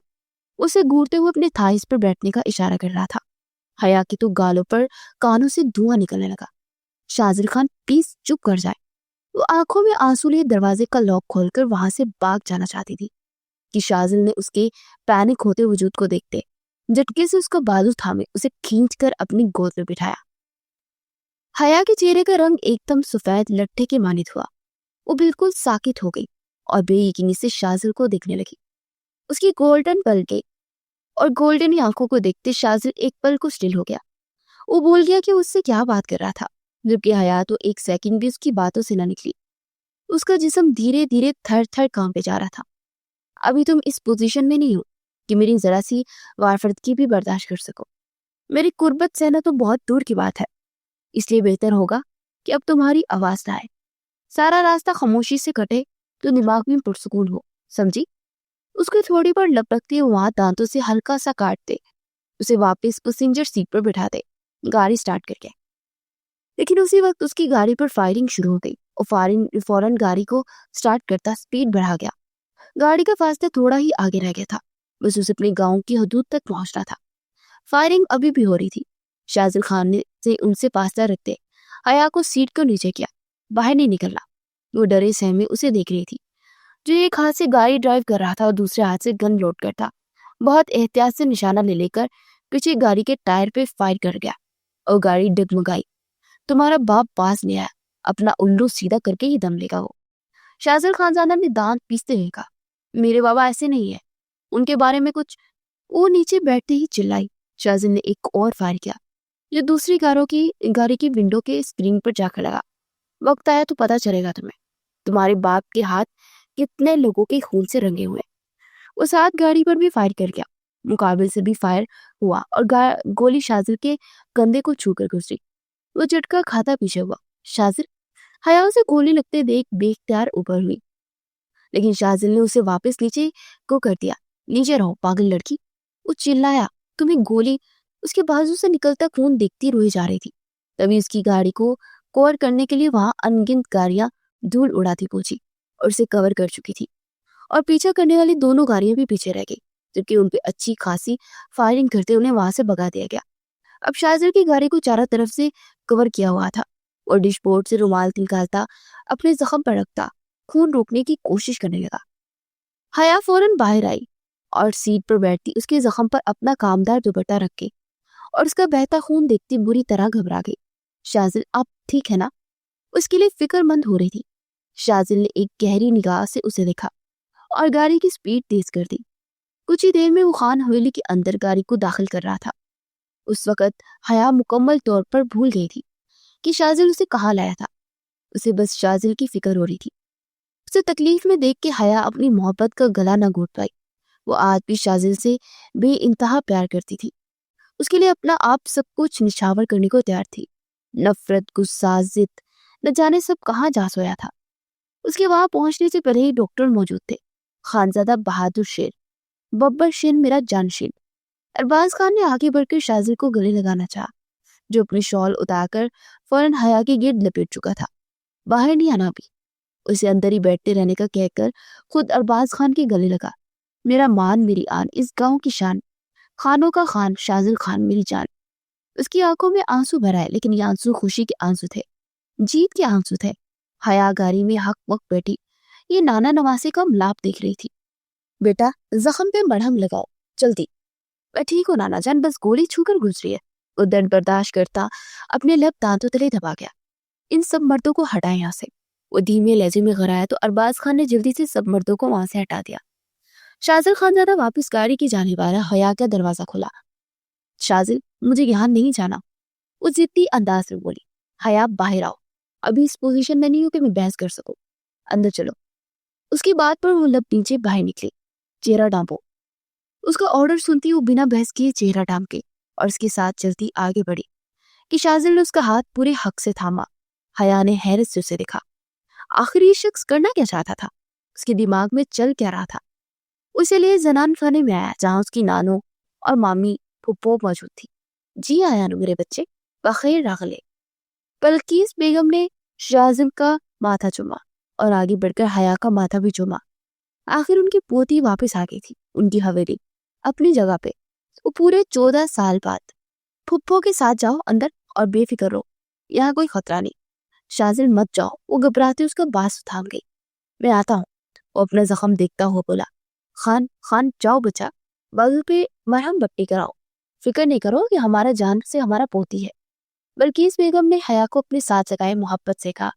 اسے گھورتے ہوئے اپنے تھائز پر بیٹھنے کا اشارہ کر رہا تھا۔ حیا کی تو گالوں پر کانوں سے دھواں نکلنے لگا۔ شاذل خان پلیز چپ کر جائے۔ وہ آنکھوں میں آنسو لیے دروازے کا لاک کھول کر وہاں سے بھاگ جانا چاہتی تھی کہ شاذل نے اس کے پینک ہوتے وجود کو دیکھتے جھٹکے سے اس کا بازو تھامے اسے کھینچ کر اپنی گود میں بٹھایا۔ حیا کے چہرے کا رنگ ایک دم سفید لٹھے کے مانند ہوا۔ وہ بالکل ساکت ہو گئی اور بے یقینی سے شاذل کو دیکھنے لگی۔ اس کی گولڈن پلکیں اور گولڈن آنکھوں کو دیکھتے شاذل ایک پل کو سٹل ہو گیا۔ وہ بھول گیا کہ اس سے کیا بات کر رہا تھا، جبکہ حیا تو ایک سیکنڈ بھی اس کی باتوں سے نہ نکلی۔ اس کا جسم دھیرے دھیرے تھر تھر کانپے جا رہا تھا۔ ابھی تم اس پوزیشن میں نہیں ہو کہ میری ذرا سی وارفردگی بھی برداشت کر سکو۔ میری قربت سہنا تو بہت دور کی بات ہے، اس لیے بہتر ہوگا کہ اب تمہاری آواز نہ آئے، سارا راستہ خاموشی سے کٹے تو دماغ میں پرسکون ہو، سمجھی؟ اس کو تھوڑی بار لپکتے وہاں دانتوں سے ہلکا سا کاٹتے اسے واپس پیسنجر سیٹ پر بٹھا دے، گاڑی سٹارٹ کر کے۔ لیکن اسی وقت اس کی گاڑی پر فائرنگ شروع ہو گئی اور فوراً گاڑی کو سٹارٹ کرتا سپیڈ بڑھا گیا۔ گاڑی کا فاصلہ تھوڑا ہی آگے رہ گیا تھا، بس اسے اپنے گاؤں کی حدود تک پہنچنا تھا۔ فائرنگ ابھی بھی ہو رہی تھی۔ شاذل خان نے سے ان سے فاصلہ رکھتے حیا کو سیٹ کو نیچے کیا، باہر نہیں نکلنا۔ وہ ڈرے سہمے اسے دیکھ رہی تھی جو ایک ہاتھ سے گاڑی ڈرائیو کر رہا تھا اور دوسرے ہاتھ سے گن لوڈ کرتا، بہت احتیاط سے نشانہ لے کر پیچھے گاڑی کے ٹائر پہ فائر کر گیا اور گاڑی ڈگمگائی۔ تمہارا باپ پاس نہیں آیا، اپنا الو سیدھا کر کے ہی دم لے گا وہ۔ شاذل خانزادہ نے دانت پیستے ہوئے کہا، میرے بابا ایسے نہیں ہے، ان کے بارے میں کچھ۔ وہ نیچے بیٹھتے ہی چلائی۔ شاذل نے ایک اور فائر کیا جو دوسری گاڑی کی ونڈو کے اسکرین پر جا کر لگا۔ وقت آیا تو پتہ چلے گا تمہارے باپ کے ہاتھ کتنے لوگوں کے خون سے رنگے ہوئے۔ وہ ساتھ گاڑی پر بھی فائر کر گیا، مقابل سے بھی فائر ہوا اور گولی شاذل کے کندھے کو چھو کر گزری۔ وہ جھٹکا کھاتا پیچھے ہوا۔ شاذل، حیا سے گولی لگتے دیکھ بے اختیار اوپر ہوئی، لیکن شاذل نے اسے واپس نیچے کو کر دیا۔ نیچے رہو پاگل لڑکی، وہ چلایا، تمہیں گولی۔ اس کے بازو سے نکلتا خون دیکھتی روئی جا رہی تھی۔ تبھی اس کی گاڑی کو کور کرنے کے لیے وہاں انگنت گاڑیاں دھول اڑاتی پہنچی اور اسے کور کر چکی تھی، اور پیچھا کرنے والی دونوں گاڑیاں بھی پیچھے رہ گئی، جبکہ ان پہ اچھی خاصی فائرنگ کرتے انہیں وہاں سے بھگا دیا گیا۔ اب شاذل کی گاڑی کو چاروں طرف سے کور کیا ہوا تھا اور ڈیش بورڈ سے رومال نکالتا اپنے زخم پر رکھتا خون روکنے کی کوشش کرنے لگا۔ حیا فوراً باہر آئی اور سیٹ پر بیٹھتی اس کے زخم پر اپنا کامدار دوپٹہ رکھ کے اور اس کا بہتا خون دیکھتی بری طرح گھبرا گئی۔ شاذل، آپ ٹھیک ہے نا؟ اس کے لیے فکر مند ہو رہی تھی۔ شاذل نے ایک گہری نگاہ سے اسے دیکھا اور گاڑی کی سپیڈ تیز کر دی۔ کچھ ہی دیر میں وہ خان حویلی کے اندر گاڑی کو داخل کر رہا تھا۔ اس وقت حیا مکمل طور پر بھول گئی تھی کہ شازل اسے کہاں لایا تھا۔ اسے بس شازل کی فکر ہو رہی تھی۔ اسے تکلیف میں دیکھ کے حیا اپنی محبت کا گلا نہ گھونٹ پائی۔ وہ آج بھی شازل سے بے انتہا پیار کرتی تھی، اس کے لیے اپنا آپ سب کچھ نچھاور کرنے کو تیار تھی۔ نفرت، غصہ، ضد، نہ جانے سب کہاں جا سویا تھا۔ اس کے وہاں پہنچنے سے پہلے ہی ڈاکٹر موجود تھے۔ خانزادہ بہادر شیر، ببر شین میرا جانشین۔ ارباز خان نے آگے بڑھ کر شازل کو گلے لگانا چاہا، جو اپنی شال اتار کر فوراً حیا کے گرد لپیٹ چکا تھا۔ باہر نہیں آنا بھی، اسے اندر ہی بیٹھتے رہنے کا کہہ کر خود ارباز خان کے گلے لگا۔ میرا مان، میری آن، اس گاؤں کی شان، خانوں کا خان، شازل خان میری جان۔ اس کی آنکھوں میں آنسو بھر آئے، لیکن یہ آنسو خوشی کے آنسو تھے، جیت کے آنسو تھے۔ حیا گاڑی میں حق وقت بیٹھی یہ نانا نواسے کا ملاپ دیکھ رہی تھی۔ بیٹا، زخم پہ مرہم لگاؤ جلدی۔ میں ٹھیک ہوں نانا جان، بس گولی چھو کر گزری ہے۔ وہ درد برداشت کرتا اپنے لب دانتوں تلے دبا گیا۔ ان سب مردوں کو ہٹائیں یہاں سے۔ وہ دھیمے لہجے میں غرایا تو ارباز خان نے جلدی سے سب مردوں کو وہاں سے ہٹا دیا۔ شازل خانزادہ واپس گاڑی کی جانب آ رہا، حیا کا دروازہ کھلا۔ شازل، مجھے یہاں نہیں جانا، وہ ضدی انداز میں بولی۔ حیا، باہر آؤ، ابھی اس پوزیشن میں نہیں ہوں کہ میں بحث کر سکوں، اندر چلو۔ اس کی بات پر وہ لب نیچے باہر نکلی۔ چہرہ ڈانپو۔ اس کا آرڈر سنتی وہ بنا بحث کیے چہرہ ڈانپ کے اور اس کے ساتھ چلتی آگے بڑھی کہ شازل نے اس کا ہاتھ پورے حق سے تھاما۔ حیا نے حیرت سے اسے دیکھا۔ آخر یہ شخص کرنا کیا چاہتا تھا؟ اس کے دماغ میں چل کیا رہا تھا؟ اسے لیے زنان خانے میں آیا جہاں اس کی نانو اور مامی پھپھو موجود تھی۔ جی آیا نو میرے بچے، بخیر راغلے۔ بلقیس بیگم نے شازل کا ماتھا چوما اور آگے بڑھ کر حیا کا ماتھا بھی چوما۔ آخر ان کی پوتی واپس آ گئی تھی، ان کی حویلی اپنی جگہ پہ، وہ پورے 14 سال بعد۔ پھپھو کے ساتھ جاؤ اندر اور بے فکر رہو، یہاں کوئی خطرہ نہیں۔ شازل مت جاؤ، وہ گھبراتے اس کا باز تھام گئی۔ میں آتا ہوں، وہ اپنا زخم دیکھتا ہوا بولا۔ خان جاؤ بچہ، بازو پہ مرہم بٹی کراؤ، فکر نہیں کرو کہ ہمارا جان سے ہمارا پوتی ہے۔ بلقیس بیگم نے حیا کو اپنے ساتھ لگائے محبت سے کہا۔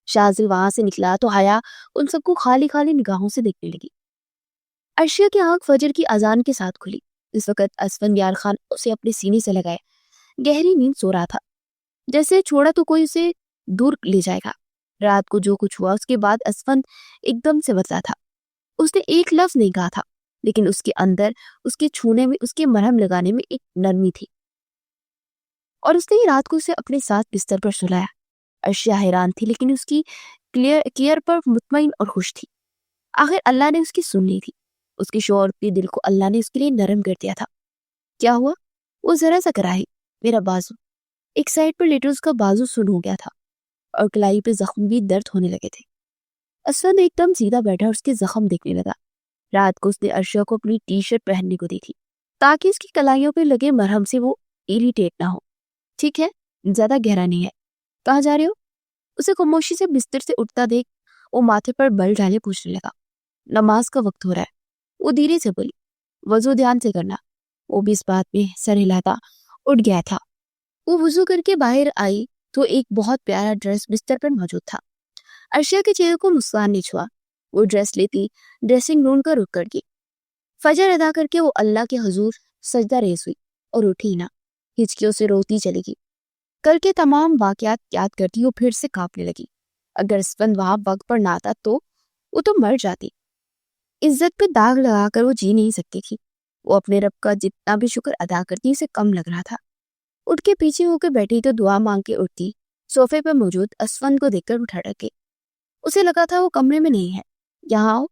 شازل وہاں سے نکلا تو حیا ان سب کو خالی خالی نگاہوں سے دیکھنے لگی۔ عرشیہ کی آنکھ فجر کی اذان کے ساتھ کھلی۔ اس وقت اسفندیار خان اسے اپنے سینے سے لگائے گہری نیند سو رہا تھا، جیسے چھوڑا تو کوئی اسے دور لے جائے گا۔ رات کو جو کچھ ہوا اس کے بعد اسفند ایک دم سے بدلا تھا۔ اس نے ایک لفظ نہیں کہا تھا، لیکن اس کے اندر، اس کے چھونے میں، اس کے مرہم لگانے میں ایک نرمی تھی، اور اس نے ہی رات کو اسے اپنے ساتھ بستر پر سلایا۔ عرشیہ حیران تھی، لیکن اس کی کیئر پر مطمئن اور خوش تھی۔ آخر اللہ نے اس کی سن لی تھی۔ اس کے شوہر کے دل کو اللہ نے اس کے لیے نرم کر دیا تھا۔ کیا ہوا؟ وہ ذرا سا کراہی، میرا بازو۔ ایک سائڈ پر لیٹر اس کا بازو سن ہو گیا تھا اور کلائی پہ زخم بھی درد ہونے لگے تھے۔ اسفند ایک دم سیدھا بیٹھا اور اس کے زخم دیکھنے لگا۔ رات کو اس نے عرشیہ کو اپنی ٹی شرٹ پہننے کو دی تھی تاکہ اس کی کلائیوں پہ لگے مرہم سے وہ اریٹیٹ نہ ہو۔ ٹھیک ہے، زیادہ گہرا نہیں ہے۔ کہاں جا رہے ہو؟ اسے خاموشی سے بستر سے اٹھتا دیکھ وہ ماتھے پر بل ڈالے پوچھنے لگا۔ نماز کا وقت ہو رہا ہے، وہ دھیرے سے بولی۔ وضو دھیان سے کرنا۔ وہ بھی اس بات میں سر ہلاتا اٹھ گیا تھا۔ وہ وضو کر کے باہر آئی تو ایک بہت پیارا ڈریس بستر پر موجود تھا۔ عرشیہ کے چہرے کو مسکان نے چھوا۔ وہ ڈریس لیتی ڈریسنگ روم کا رخ کر گئی۔ فجر ادا کر کے وہ اللہ کے حضور سجدہ ریز ہوئی اور اٹھی نہ، ہچکیوں سے روتی چلی گئی۔ کل کے تمام واقعات یاد کرتی وہ پھر سے کانپنے لگی۔ اگر اسفند وہاں وقت پر نہ آتا تو وہ تو مر جاتی۔ عزت پہ داغ لگا کر وہ جی نہیں سکتی تھی۔ وہ اپنے رب کا جتنا بھی شکر ادا کرتی اسے کم لگ رہا تھا۔ اٹھ کے پیچھے ہو کے بیٹھی تو دعا مانگ کے اٹھتی، صوفے پر موجود اسفند کو دیکھ کر اٹھا ڈکے۔ اسے لگا تھا وہ کمرے میں نہیں ہے۔ یہاں آؤ،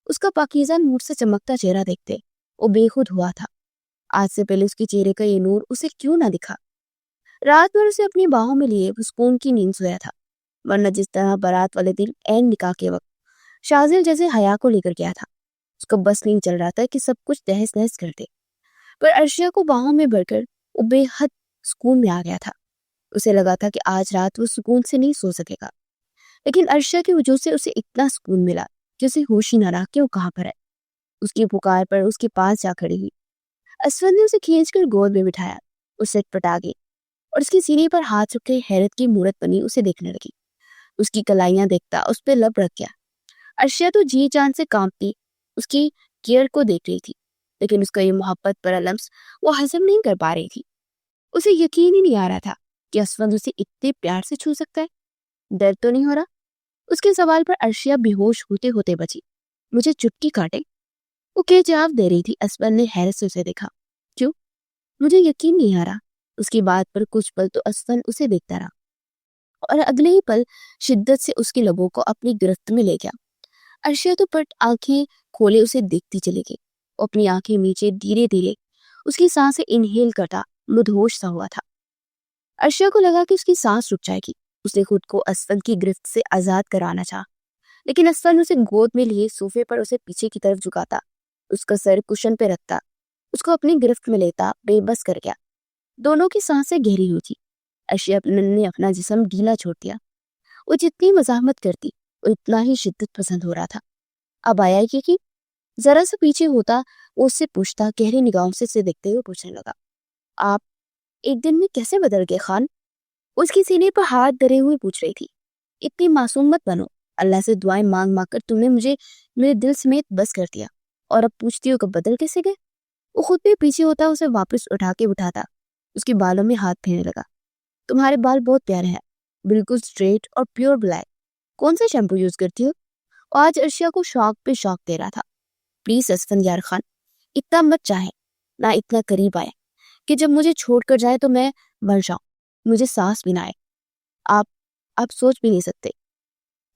اس کا پاکیزہ نور سے چمکتا چہرہ دیکھتے وہ بے خود ہوا تھا۔ آج سے پہلے اس کے چہرے کا یہ نور اسے کیوں نہ دکھا؟ رات بھر اسے اپنی باہوں میں لیے سکون کی نیند سویا تھا، ورنہ جس طرح بارات والے دن عین نکاح کے وقت شازل جیسے حیا کو لے کر گیا تھا، اس کا بس نہیں چل رہا تھا کہ سب کچھ تہس نہس کر دے۔ پر عرشیہ کو باہوں میں بھر کر وہ بے حد سکون میں آ گیا تھا۔ اسے لگا تھا کہ آج رات وہ سکون سے نہیں سو سکے گا، لیکن عرشیہ کی وجود سے اسے اتنا سکون ملا جیسے ہوش ہی نہ رہا کہ وہ کہاں پر ہے۔ اس کی پکار پر اس کے پاس جا کھڑی ہوئی۔ اسفند نے اسے کھینچ کر گود میں بٹھایا، اسے پٹا گئی اور اس کی سینے پر ہاتھ رکھ کے حیرت کی مورت بنی اسے دیکھنے لگی۔ اس کی کلائیاں دیکھتا اس پہ لب رکھ گیا۔ عرشیہ تو جی جان سے کانپتی اس کی کیئر کو دیکھ رہی تھی۔ لیکن اس کا یہ محبت پر لمس وہ ہضم نہیں کر پا رہی تھی. اسے یقین ہی نہیں آ رہا تھا کہ اسفند اسے اتنے پیار سے چھو سکتا ہے. درد تو نہیں ہو رہا؟ اس کے سوال پر ارشیا بے ہوش ہوتے ہوتے بچی. مجھے چٹکی کاٹے؟ وہ کیا جواب دے رہی تھی. اسفند نے حیرت سے اسے دیکھا. کیوں؟ مجھے یقین نہیں آ رہا. اس کی بات پر کچھ پل تو اسفند اسے دیکھتا رہا اور اگلے ہی پل شدت سے اس کے لبوں کو اپنی گرفت میں لے گیا. ارشیا تو پٹ آنکھیں کھولے اسے دیکھتی چلی گئی. وہ اپنی آنکھیں نیچے دھیرے دھیرے اس کی سانسیں انہیل کرتا مدہوش سا ہوا تھا. ارشیا کو لگا کہ اس کی سانس رک جائے گی. اس نے خود کو اسفند کی گرفت سے آزاد کرانا چاہا، لیکن اسفند اسے گود میں لیے صوفے پر اسے پیچھے کی طرف جھکاتا، اس کا سر کشن پہ رکھتا، اس کو اپنی گرفت میں لیتا بے بس کر گیا. دونوں کی سانسیں گہری ہوئی تھی. ارشیا نے اپنا جسم ڈھیلا چھوڑ دیا. وہ جتنی مزاحمت کرتی وہ اتنا ہی شدت پسند ہو رہا تھا. اب آیا کہ ذرا سا پیچھے ہوتا وہ اس سے پوچھتا. گہری نگاہوں سے اسے دیکھتے ہوئے پوچھنے لگا، آپ ایک دن میں کیسے بدل گئے خان؟ اس کی سینے پر ہاتھ دھرے ہوئے پوچھ رہی تھی. اتنی معصوم مت بنو. اللہ سے دعائیں مانگ مانگ کر تم نے مجھے میرے دل سمیت بس کر دیا، اور اب پوچھتی ہو کہ بدل کیسے گئے؟ وہ خود بھی پیچھے ہوتا اسے واپس اٹھا کے بٹھاتا، اس کے بالوں میں ہاتھ پھیرنے لگا. تمہارے بال بہت پیارے ہیں، بالکل اسٹریٹ اور پیور بلیک. کون سا شیمپو یوز کرتی ہو؟ آج ارشیا کو شوق پہ شوق دے رہا تھا. پلیز اسفند یار خان، اتنا مت چاہے، نہ اتنا قریب آئے کہ جب مجھے چھوڑ کر جائے تو میں مر جاؤں، مجھے سانس بھی نہ آئے. آپ سوچ بھی نہیں سکتے.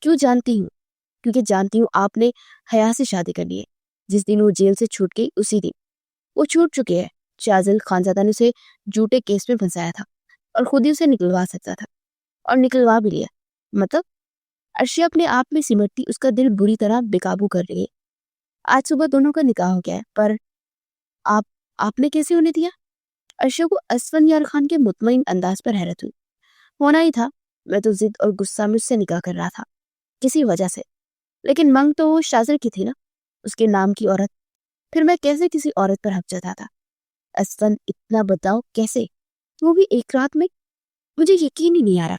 کیوں جانتی ہوں؟ کیونکہ جانتی ہوں آپ نے حیا سے شادی کر لی ہے. جس دن وہ جیل سے چھوٹ گئی اسی دن وہ چھوٹ چکے ہے. شازل خانزادہ نے اسے جھوٹے کیس میں پھنسایا تھا اور خود ہی اسے نکلوا سکتا تھا، اور نکلوا بھی لیا. مطلب؟ ارشیا اپنے آپ میں سمٹتی، اس کا دل بری طرح بے قابو کر رہی ہے. آج صبح دونوں کا نکاح ہو گیا ہے، پر آپ نے کیسے ہونے دیا؟ ارشیا کو اسفند یار خان کے مطمئن انداز پر حیرت ہوئی. ہونا ہی تھا. میں تو ضد اور غصہ میں اس سے نکاح کر رہا تھا کسی وجہ سے، لیکن منگ تو وہ شازل کی تھی نا، اس کے نام کی عورت. پھر میں کیسے کسی عورت پر حق جتاتا؟ اسفند اتنا بتاؤ کیسے؟ وہ بھی ایک رات میں؟ مجھے یقین ہی نہیں آ رہا.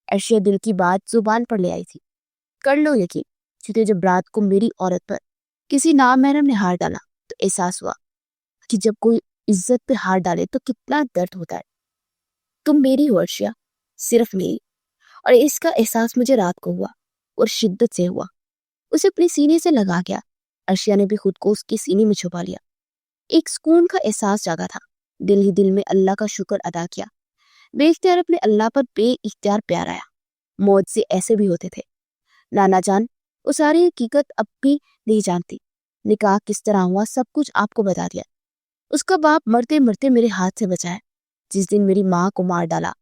ارشیا دل کی بات زبان پر لے آئی تھی. کر لو یقین، کیونکہ جب رات کو میری عورت پر کسی نامحرم نے ہاتھ ڈالا تو احساس ہوا کہ جب کوئی عزت پہ ہاتھ ڈالے تو کتنا درد ہوتا ہے. تم میری ہو ارشیا، صرف میری، اور اس کا احساس مجھے رات کو ہوا اور شدت سے ہوا. اسے اپنے سینے سے لگا گیا. ارشیا نے بھی خود کو اس کے سینے میں چھپا لیا. ایک سکون کا احساس جاگا تھا. دل ہی دل میں اللہ کا شکر ادا کیا. بے اختیار اپنے اللہ پر بے اختیار پیار آیا. موت سے ایسے بھی ہوتے تھے. نانا جان وہ ساری حقیقت اب بھی نہیں جانتی. نکاح کس طرح ہوا سب کچھ آپ کو بتا دیا. اس کا باپ مرتے مرتے میرے ہاتھ سے بچا ہے، جس دن میری ماں کو مار ڈالا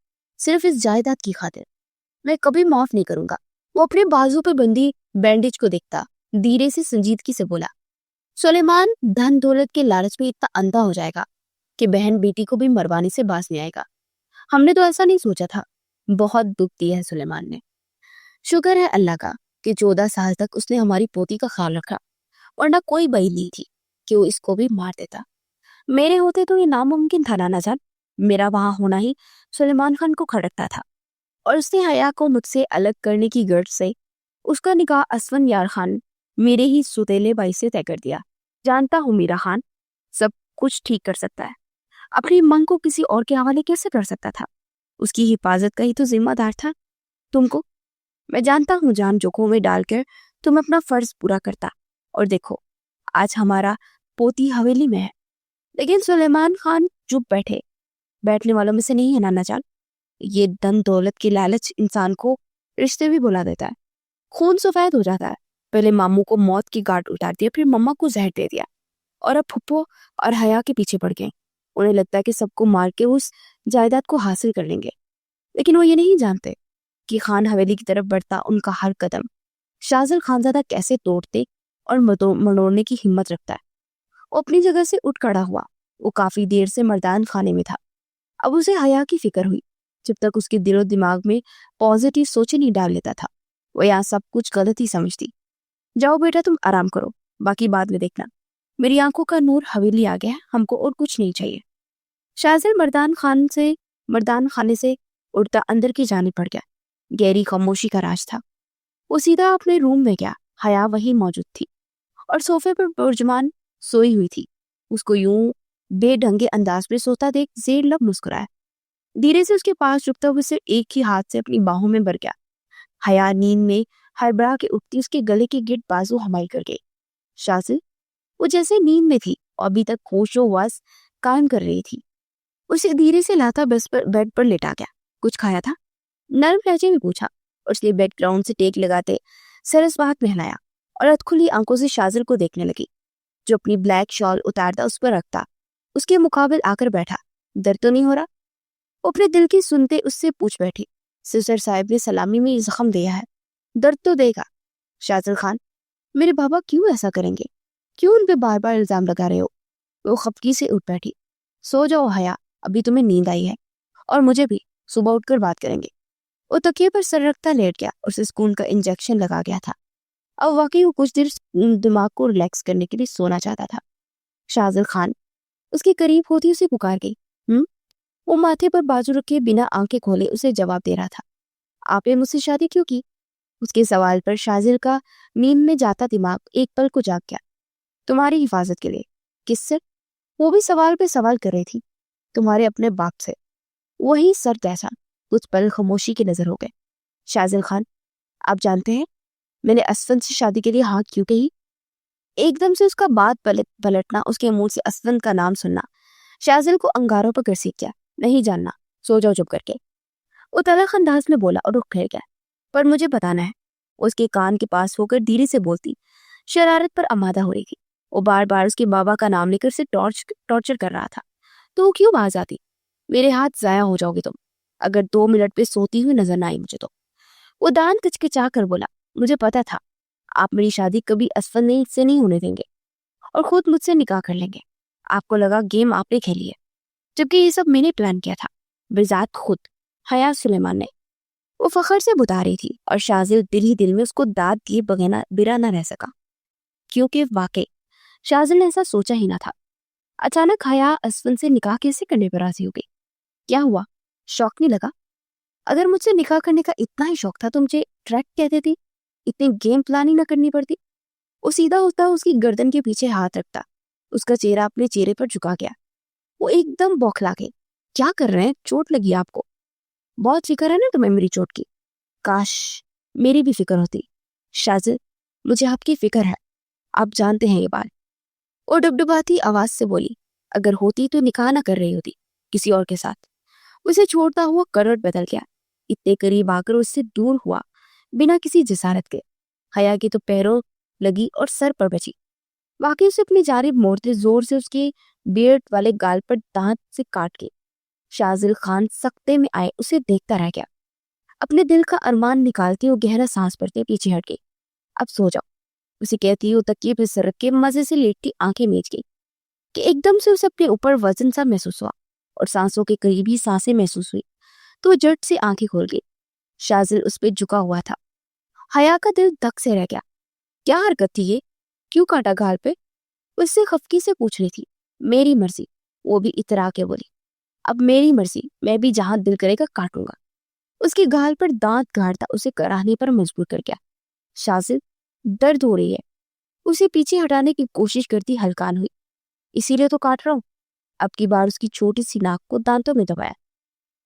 صرف اس جائیداد کی خاطر. میں کبھی معاف نہیں کروں گا. وہ اپنے بازو پہ بندی بینڈیج کو دیکھتا دھیرے سے سنجیدگی سے بولا. سلیمان دھن دولت کے لالچ میں اتنا اندھا ہو جائے گا کہ بہن بیٹی کو بھی مروانے سے باز نہیں آئے گا. ہم نے تو ایسا نہیں سوچا تھا. بہت دکھ دیا ہے سلیمان نے. شکر ہے اللہ کا کہ 14 سال تک اس نے ہماری پوتی کا خیال رکھا، ورنہ کوئی بئی نہیں تھی کہ وہ اس کو بھی مار دیتا. میرے ہوتے تو یہ ناممکن تھا نانا جان. میرا وہاں ہونا ہی سلیمان خان کو کھڑکتا تھا، اور اس نے حیا کو مجھ سے الگ کرنے کی غرض سے اس کا نکاح اسفند یار خان میرے ہی سوتیلے بھائی سے طے کر دیا. جانتا ہوں میرا خان سب کچھ ٹھیک کر سکتا ہے. اپنی منگ کو کسی اور کے حوالے کیسے کر سکتا تھا؟ اس کی حفاظت کا ہی تو ذمہ دار تھا. تم کو میں جانتا ہوں جان جوکھوں میں ڈال کر تم اپنا فرض پورا کرتا. اور دیکھو آج ہمارا پوتی حویلی میں ہے. لیکن سلیمان خان چپ بیٹھنے والوں میں سے نہیں ہے نانا جان. یہ دن دولت کی لالچ انسان کو رشتے بھی بلا دیتا ہے. خون سفید ہو جاتا ہے. پہلے ماموں کو موت کی گاٹ اتار دیا، پھر مما کو زہر دے دیا، اور اب پھپھو اور حیا کے پیچھے پڑ گئے. انہیں لگتا ہے کہ سب کو مار کے اس جائیداد کو حاصل کر لیں گے، لیکن وہ یہ نہیں جانتے کہ خان حویلی کی طرف بڑھتا ان کا ہر قدم شازل خانزادہ کیسے توڑتے اور مڑوڑنے کی ہمت رکھتا ہے. وہ اپنی جگہ سے اٹھ کھڑا ہوا. وہ کافی دیر سے مردان خانے میں تھا. اب اسے حیا کی فکر ہوئی. جب تک اس کے دل و دماغ میں پازیٹیو سوچیں نہیں ڈال لیتا تھا، وہ یہاں سب کچھ غلط ہی سمجھتی. جاؤ بیٹا تم آرام کرو، باقی بعد میں دیکھنا. میری آنکھوں کا نور حویلی آ گیا ہے، ہم کو اور کچھ نہیں چاہیے. شازل مردان خانے سے اڑتا اندر کی جانب پڑ گیا. گہری خاموشی کا راج تھا. وہ سیدھا اپنے روم میں گیا. حیا وہی موجود تھی اور صوفے پر پرجمان سوئی ہوئی تھی. اس کو یوں بے ڈھنگے انداز میں سوتا دیکھ زیر لب مسکرایا. دھیرے سے اس کے پاس جھکتا ہوئے صرف ایک ہی ہاتھ سے اپنی باہوں میں بھر گیا. حیا نیند میں ہڑبڑا کے اٹھتی اس کے گلے کے گرد بازو حمل کر گئی. شازل وہ جیسے نیند میں تھی اور ابھی تک ہوش و واس قائم کر رہی تھی. اسے دھیرے سے لاتا بیڈ پر لیٹا گیا. کچھ کھایا تھا؟ نرم لہجے میں پوچھا. اور اس لیے بیک گراؤنڈ سے ٹیک لگاتے سرس بات مہلایا اور ادھ کھلی آنکھوں سے شازل کو دیکھنے لگی جو اپنی بلیک شال اتارتا اس پر رکھتا اس کے مقابل آ کر بیٹھا. درد تو نہیں ہو رہا؟ وہ اپنے دل کی سنتے اس سے پوچھ بیٹھی. سسر صاحب نے سلامی میں یہ زخم دیا ہے، درد تو دے گا. شازل خان میرے بابا کیوں ایسا کریں گے؟ کیوں ان پہ بار بار الزام لگا رہے ہو؟ وہ خفگی سے اٹھ بیٹھی. سو جاؤ حیا، ابھی تمہیں نیند آئی ہے اور مجھے بھی، صبح اٹھ کر بات کریں گے. وہ تکیے پر سر رکھتا لیٹ گیا اور اسے سکون کا انجیکشن لگا گیا تھا. اب واقعی وہ کچھ دیر دماغ کو ریلیکس کرنے کے لیے سونا چاہتا تھا. شازل خان اس کے قریب ہوتی اسے پکار گئی. وہ ماتھے پر بازو رکھے بنا آنکھیں کھولے اسے جواب دے رہا تھا. آپ نے مجھ سے شادی کیوں کی؟ اس کے سوال پر شازل کا نیند میں جاتا دماغ ایک پل کو جاگ گیا. تمہاری حفاظت کے لیے. کس سے؟ وہ بھی سوال پہ سوال کر رہی تھی. تمہارے اپنے باپ سے. وہی سر تیسا. کچھ پل خاموشی کے نظر ہو گئے. شازل خان آپ جانتے ہیں میں نے اسفند سے شادی کے لیے ہاں کیوں کہی؟ ایک دم سے اس کا بات پلٹنا، اس کے منہ سے اسفند کا نام سننا شازل کو انگاروں پر گھسیٹ گیا. نہیں جاننا، سو جاؤ چپ کر کے. وہ تلخ انداز میں بولا اور رخ پھیر گیا. پر مجھے بتانا ہے. اس کے کان کے پاس ہو کر دھیرے سے بولتی، شرارت پر آمادہ ہو رہی تھی. وہ بار بار اس کے بابا کا نام لے کر اسے ٹارچر کر رہا تھا. تو وہ کیوں باز آتی؟ میرے ہاتھ ضائع ہو جاؤ گے تم اگر 2 منٹ پہ سوتی ہوئی نظر نہ آئی مجھے تو. وہ دانت کچکچا کر بولا، مجھے پتا تھا آپ میری شادی کبھی اسفند سے نہیں ہونے دیں گے اور خود مجھ سے نکاح کر لیں گے. آپ کو لگا گیم آپ نے کھیلی ہے، جبکہ یہ سب میں نے پلان کیا تھا بذات خود حیا سلیمان نے. وہ فخر سے بتا رہی تھی اور شازل دل ہی دل میں اس کو داد دیے بغیر برا نہ رہ سکا، کیونکہ واقعی شازل نے ایسا سوچا ہی نہ تھا. اچانک حیا اسفند سے نکاح کیسے کرنے پر راضی ہو گئی؟ کیا ہوا؟ شوق نہیں لگا؟ اگر مجھ سے نکاح کرنے کا اتنا ہی شوق تھا تو مجھے ٹریک کہتے تھی، اتنی گیم پلاننگ نہ کرنی پڑتی. وہ سیدھا ہوتا اس کی گردن کے پیچھے ہاتھ رکھتا. اس کا چہرہ اپنے چہرے پر جھکا گیا. وہ ایک دم بوکھلا گئی. کیا کر رہے ہیں؟ چوٹ لگی آپ کو؟ بہت فکر ہے نا تمہیں میری چوٹ کی. کاش میری بھی فکر ہوتی. شازل مجھے آپ کی فکر ہے، آپ جانتے ہیں یہ بات. وہ ڈبڈباتی آواز سے بولی، اگر ہوتی تو نکاح نہ کر رہی ہوتی کسی اور کے ساتھ. اسے چھوڑتا ہوا کروٹ بدل گیا. اتنے قریب آ کر اس سے دور ہوا بنا کسی جسارت کے. حیا کی تو پیروں لگی اور سر پر بچی. واقعی اسے اپنی جانب موڑتے زور سے اس کے بیئرڈ والے گال پر دانت سے کاٹ گئی. شازل خان سکتے میں آئے اسے دیکھتا رہ گیا. اپنے دل کا ارمان نکالتے وہ گہرا سانس بھرتے پیچھے ہٹ گئی. اب سو جاؤ اسے کہتی وہ تکیے پہ سر رکھ کے مزے سے لیٹتی آنکھیں میچ گئی کہ ایک دم سے اسے اپنے اوپر وزن سا محسوس ہوا اور سانسوں کے قریب ہی سانسیں محسوس ہوئی تو وہ جٹ سے آنکھیں کھول گئی. شازل اس پہ جھکا ہوا تھا. حیا کا دل دھک سے رہ گیا. کیا حرکت تھی یہ؟ کیوں کاٹا گال پہ؟ اس سے خفگی سے پوچھ رہی تھی. میری مرضی، وہ بھی اترا کے بولی. اب میری مرضی، میں بھی جہاں دل کرے گا کاٹوں گا. اس کی گال پر دانت گاڑتا اسے کراہنے پر مجبور کر گیا. شازل درد ہو رہی ہے. اسے پیچھے ہٹانے کی کوشش کرتی ہلکان ہوئی. اسی لیے تو کاٹ رہا ہوں. اب کی بار اس کی چھوٹی سی ناک کو دانتوں میں دبایا.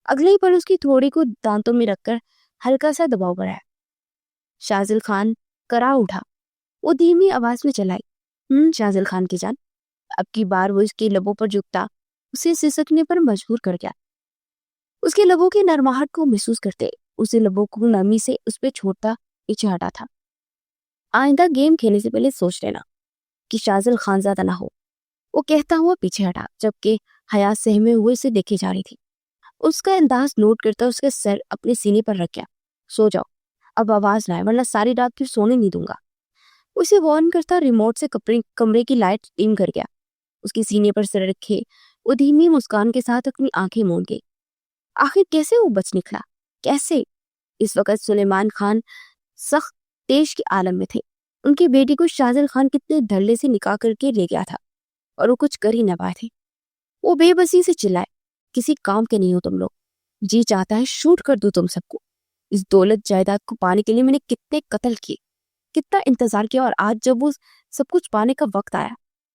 اگلے ہی پل اس کی تھوڑی کو دانتوں میں رکھ کر ہلکا سا دباؤ بڑھایا. شازل خان کرا اٹھا. وہ دھیمی آواز میں چلائی، شازل خان کی جان. اب کی بار وہ اس کے لبوں پر جھکتا اسے سسکنے پر مجبور کر گیا. اس کے لبوں کی نرماہٹ کو محسوس کرتے اسے لبوں کو نرمی سے اس پہ چھوڑتا پیچھے ہٹا تھا. آئندہ گیم کھیلنے سے پہلے سوچ لینا کہ شازل خان زیادہ نہ ہو، وہ کہتا ہوا پیچھے ہٹا جبکہ حیا سہمے ہوئے اسے دیکھے جا رہی تھی. اس کا انداز نوٹ کرتا اس کا سر اپنے سینے پر رکھ گیا. سو جاؤ اب، آواز نہ آئے ورنہ ساری رات پھر سونے نہیں دوں گا. اسے وارن کرتا ریموٹ سے کمرے کی لائٹ ڈیم کر گیا. اس کے سینے پر سر رکھے وہ دھیمی مسکان کے ساتھ اپنی آنکھیں موند گئی. آخر کیسے وہ بچ نکلا؟ کیسے؟ اس وقت سلیمان خان سخت تیش کے عالم میں تھے. ان کی بیٹی کو شازل خان کتنے دھڑلے سے نکاح کر کے لے گیا تھا اور وہ کچھ کر ہی نہ پائے تھے. وہ بے بسی سے چلائے، کسی کام کے نہیں ہو تم لوگ. جی چاہتا ہے شوٹ کر دوں تم سب کو. اس دولت جائیداد کو پانے کے لیے میں نے کتنے قتل کیے، کتنا انتظار کیا، اور آج جب وہ سب کچھ پانے کا وقت آیا